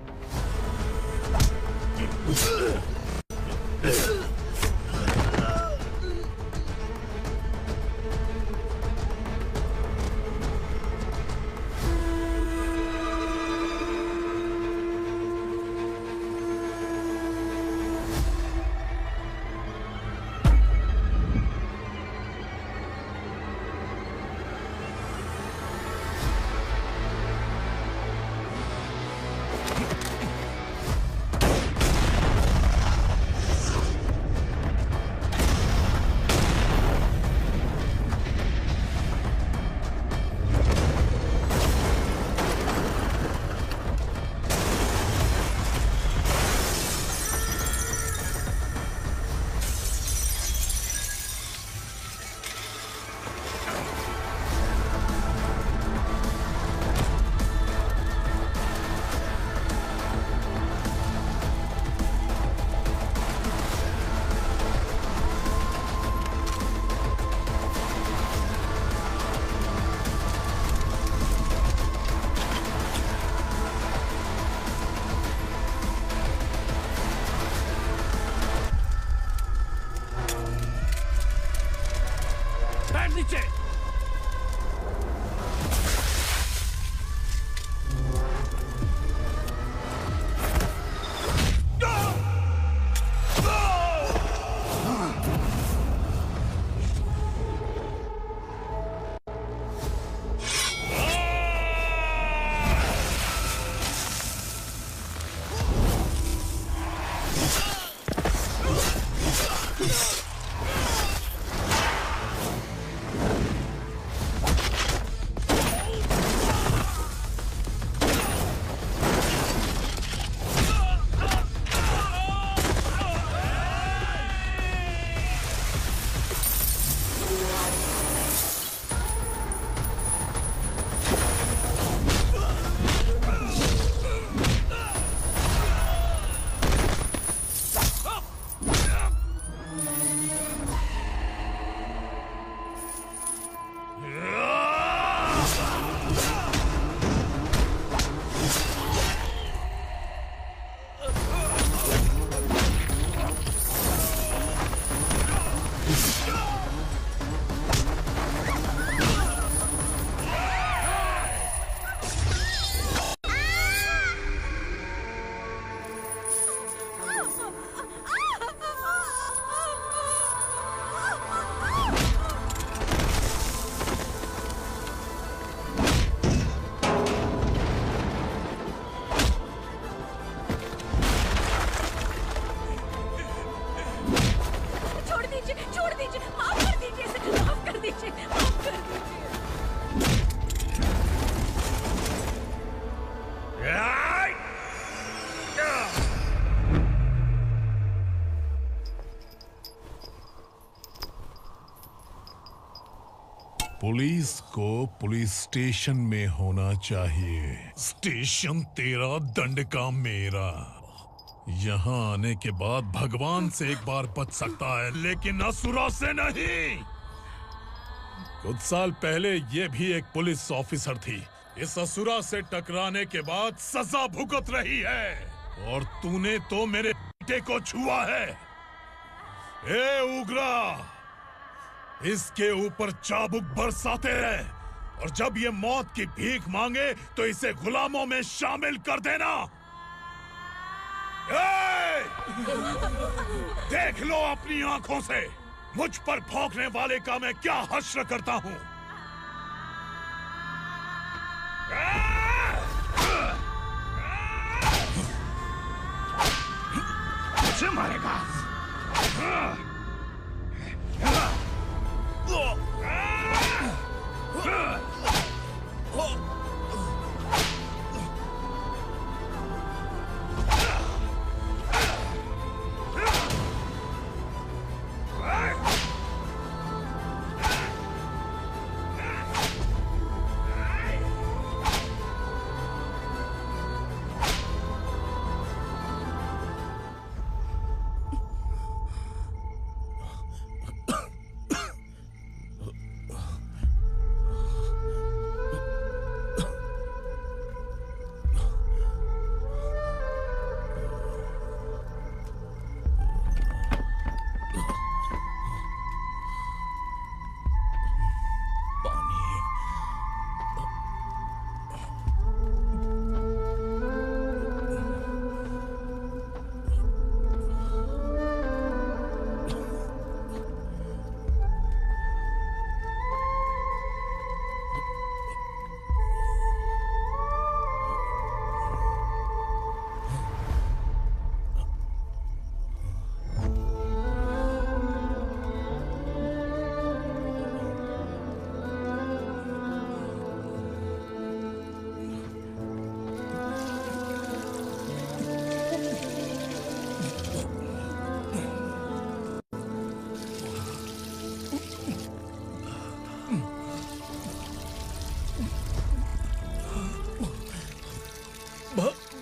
केस को पुलिस स्टेशन में होना चाहिए। स्टेशन तेरा, दंड का मेरा। यहाँ आने के बाद भगवान से एक बार बच सकता है, लेकिन असुरा से नहीं। कुछ साल पहले ये भी एक पुलिस ऑफिसर थी। इस असुरा से टकराने के बाद सजा भुगत रही है, और तूने तो मेरे बेटे को छुआ है। ए उग्रा, इसके ऊपर चाबुक बरसाते हैं, और जब ये मौत की भीख मांगे तो इसे गुलामों में शामिल कर देना। देख लो अपनी आंखों से मुझ पर भौंकने वाले का मैं क्या हश्र करता हूं। मुझे मारेगा।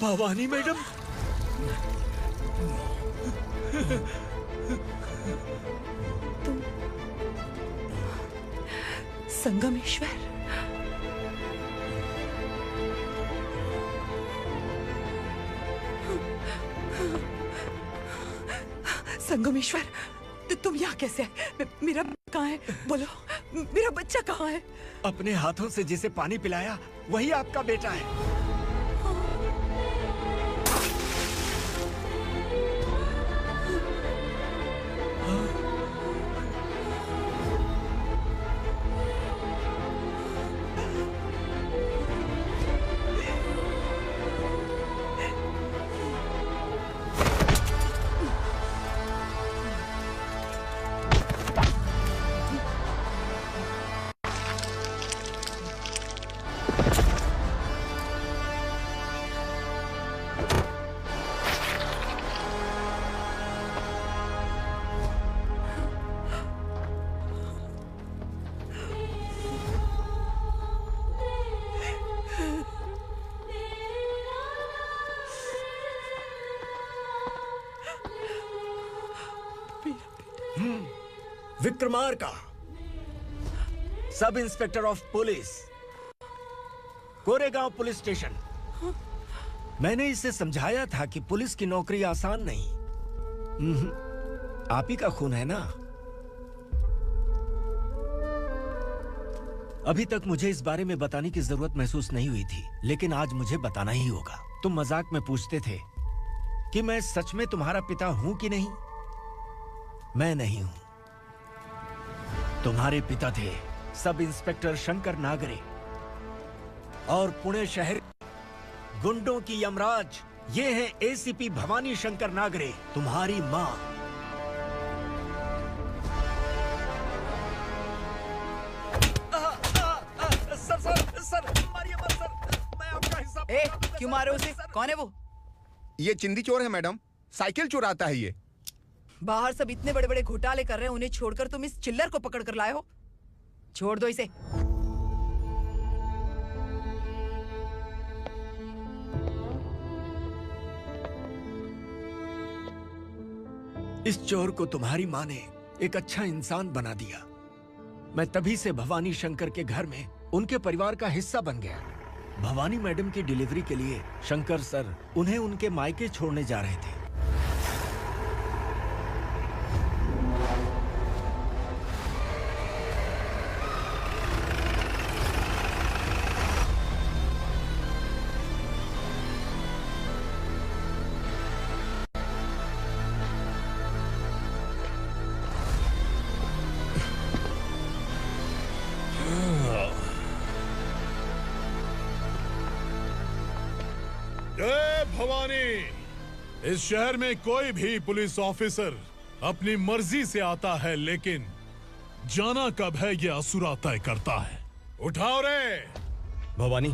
भवानी मैडम, तुम संगमेश्वर? संगमेश्वर, तुम यहाँ कैसे आए? मेरा कहाँ है? बोलो, मेरा बच्चा कहाँ है? अपने हाथों से जिसे पानी पिलाया वही आपका बेटा है। Vikramarka, sub inspector of police, Koregaon police station. मैंने इसे समझाया था कि पुलिस की नौकरी आसान नहीं। आप ही का खून है ना। अभी तक मुझे इस बारे में बताने की जरूरत महसूस नहीं हुई थी, लेकिन आज मुझे बताना ही होगा। तुम मजाक में पूछते थे कि मैं सच में तुम्हारा पिता हूं कि नहीं। मैं नहीं हूं। तुम्हारे पिता थे सब इंस्पेक्टर शंकर नागरे, और पुणे शहर गुंडों की यमराज ये है एसीपी भवानी शंकर नागरे, तुम्हारी मां। सर, मारिए मत सर, मैं आपका हिस्सा। क्यों मारे उसे? कौन है वो? ये चिंदी चोर है मैडम, साइकिल चुराता है ये। बाहर सब इतने बड़े बड़े घोटाले कर रहे हैं, उन्हें छोड़कर तुम इस चिल्लर को पकड़ कर लाए हो। छोड़ दो इसे। इस चोर को तुम्हारी माँ ने एक अच्छा इंसान बना दिया। मैं तभी से भवानी शंकर के घर में उनके परिवार का हिस्सा बन गया। भवानी मैडम की डिलीवरी के लिए शंकर सर उन्हें उनके मायके छोड़ने जा रहे थे। जय भवानी। इस शहर में कोई भी पुलिस ऑफिसर अपनी मर्जी से आता है, लेकिन जाना कब है ये असुरा तय करता है। उठाओ रे। भवानी,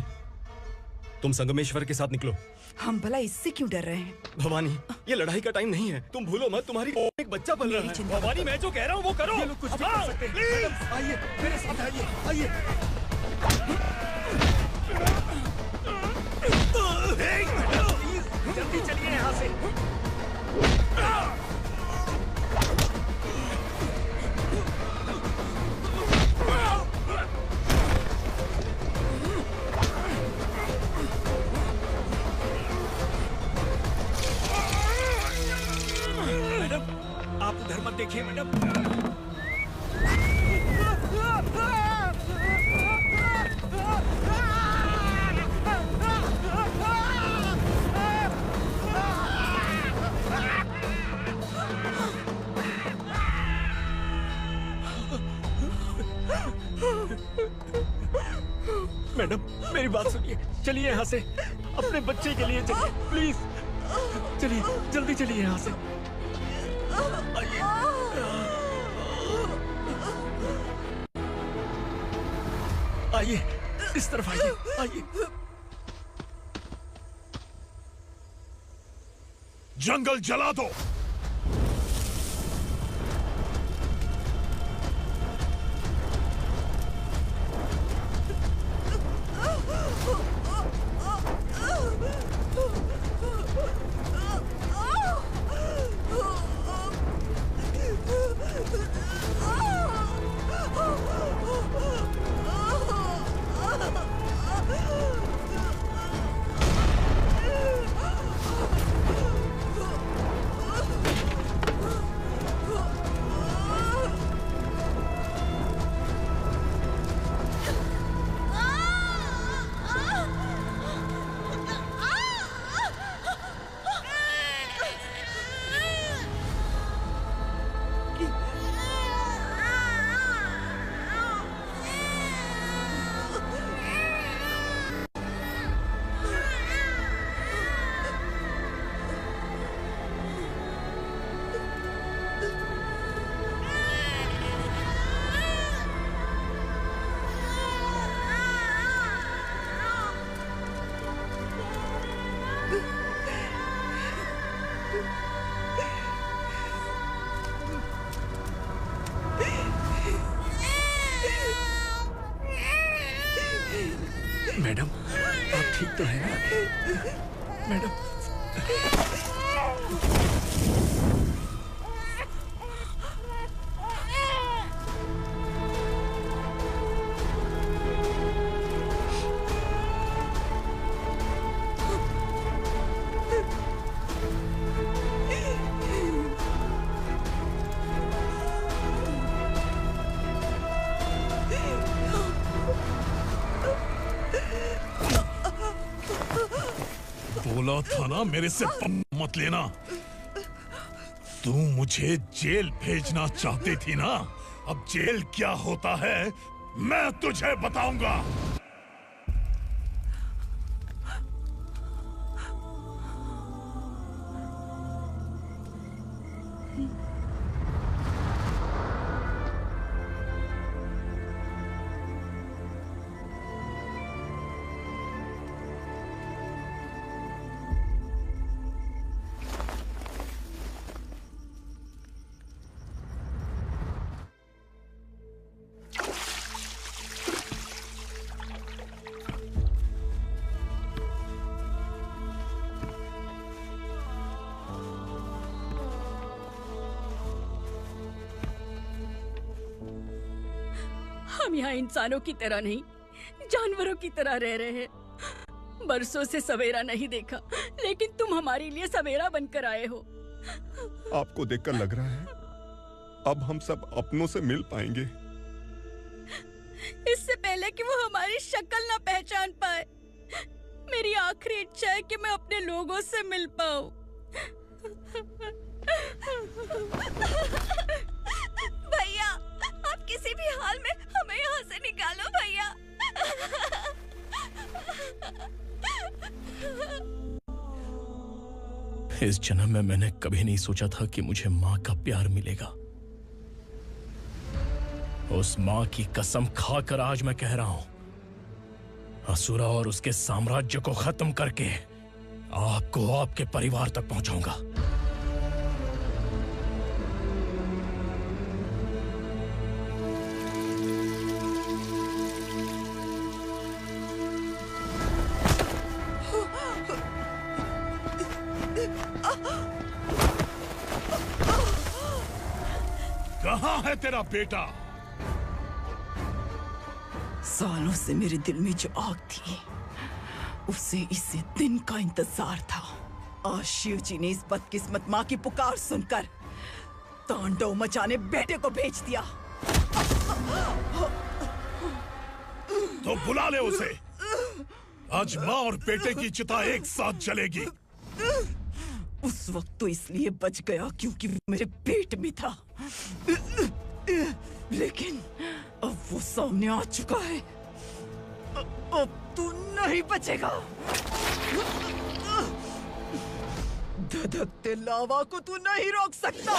तुम संगमेश्वर के साथ निकलो। हम भला इससे क्यों डर रहे हैं? भवानी, ये लड़ाई का टाइम नहीं है। तुम भूलो मत, तुम्हारी एक बच्चा पल रहा है। भवानी, मैं जो कह रहा हूँ वो करो। ये लोग कुछ भी कर सकते हैं। मैडम, आइए मेरे साथ आइए, आइए। जल्दी चलिए यहाँ से। मैडम, आप उधर मत देखिए मैडम। मैडम, मेरी बात सुनिए। चलिए यहाँ से, अपने बच्चे के लिए चलिए, प्लीज। चलिए, जल्दी चलिए यहाँ से। आइए, इस तरफ आइए, आइए। जंगल जला दो। मैडम, आप ठीक तो हैं? मैडम, बोला था ना मेरे से मत लेना। तू मुझे जेल भेजना चाहती थी ना, अब जेल क्या होता है मैं तुझे बताऊंगा। हम यहाँ इंसानों की तरह नहीं, जानवरों की तरह रह रहे हैं। बरसों से सवेरा नहीं देखा, लेकिन तुम हमारे लिए सवेरा बनकर आए हो। आपको देखकर लग रहा है अब हम सब अपनों से मिल पाएंगे। इससे पहले कि वो हमारी शक्ल ना पहचान पाए, मेरी आखिरी इच्छा है कि मैं अपने लोगों से मिल पाऊं। भैया, आप किसी भी हाल में हमें यहाँ से निकालो भैया। इस जन्म में मैंने कभी नहीं सोचा था कि मुझे माँ का प्यार मिलेगा। उस माँ की कसम खाकर आज मैं कह रहा हूं, असुरा और उसके साम्राज्य को खत्म करके आपको आपके परिवार तक पहुंचाऊंगा। कहाँ है तेरा बेटा? सालों से मेरे दिल में जो आग थी, उसे इस दिन का इंतजार था। आज शिव जी ने इस बदकिस्मत माँ की पुकार सुनकर तांडव मचाने बेटे को भेज दिया। तो बुला ले उसे। आज माँ और बेटे की चिता एक साथ जलेगी। उस वक्त तो इसलिए बच गया क्योंकि वो मेरे पेट में था, लेकिन अब वो सामने आ चुका है। अब तू नहीं बचेगा। धधकते लावा को तू नहीं रोक सकता।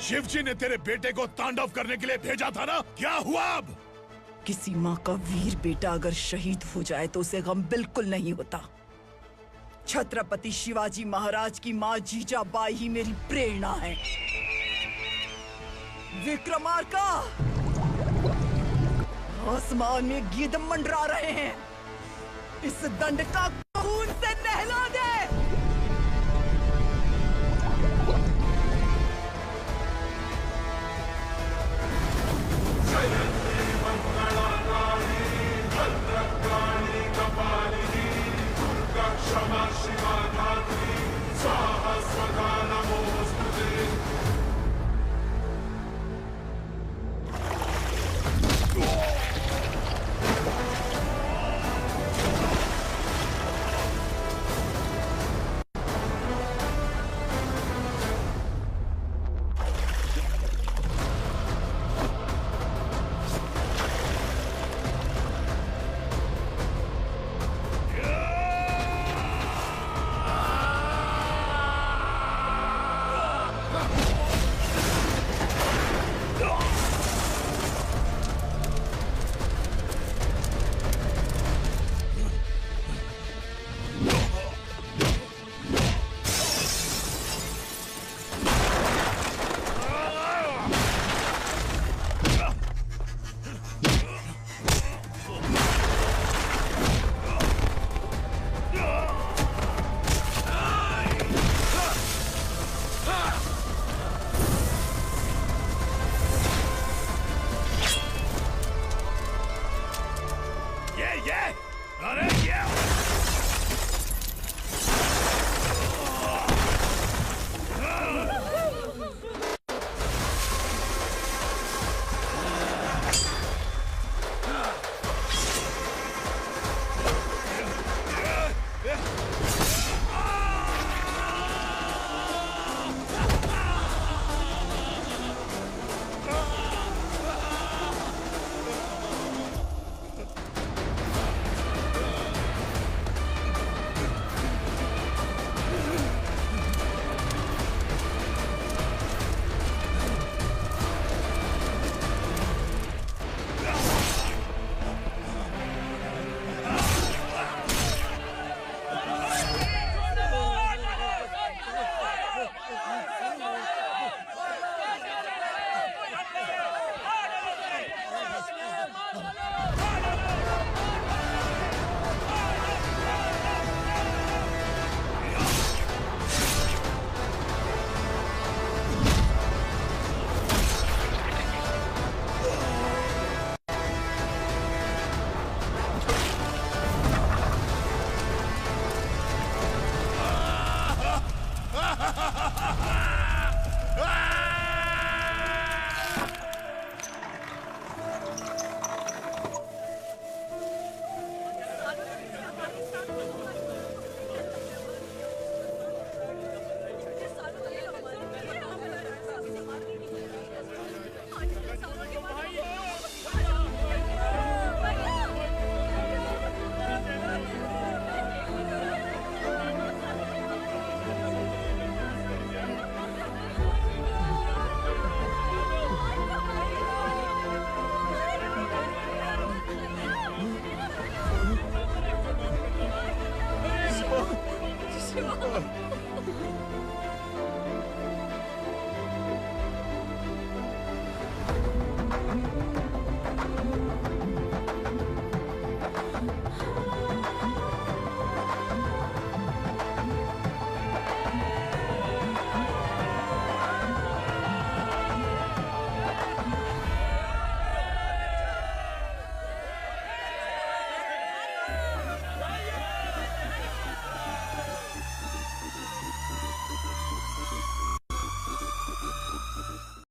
शिवजी ने तेरे बेटे को तांडव करने के लिए भेजा था ना, क्या हुआ अब? किसी माँ का वीर बेटा अगर शहीद हो जाए तो उसे गम बिल्कुल नहीं होता। छत्रपति शिवाजी महाराज की माँ जीजाबाई ही मेरी प्रेरणा है। विक्रमार्का, आसमान में गिद्ध मंडरा रहे हैं। इस दंड का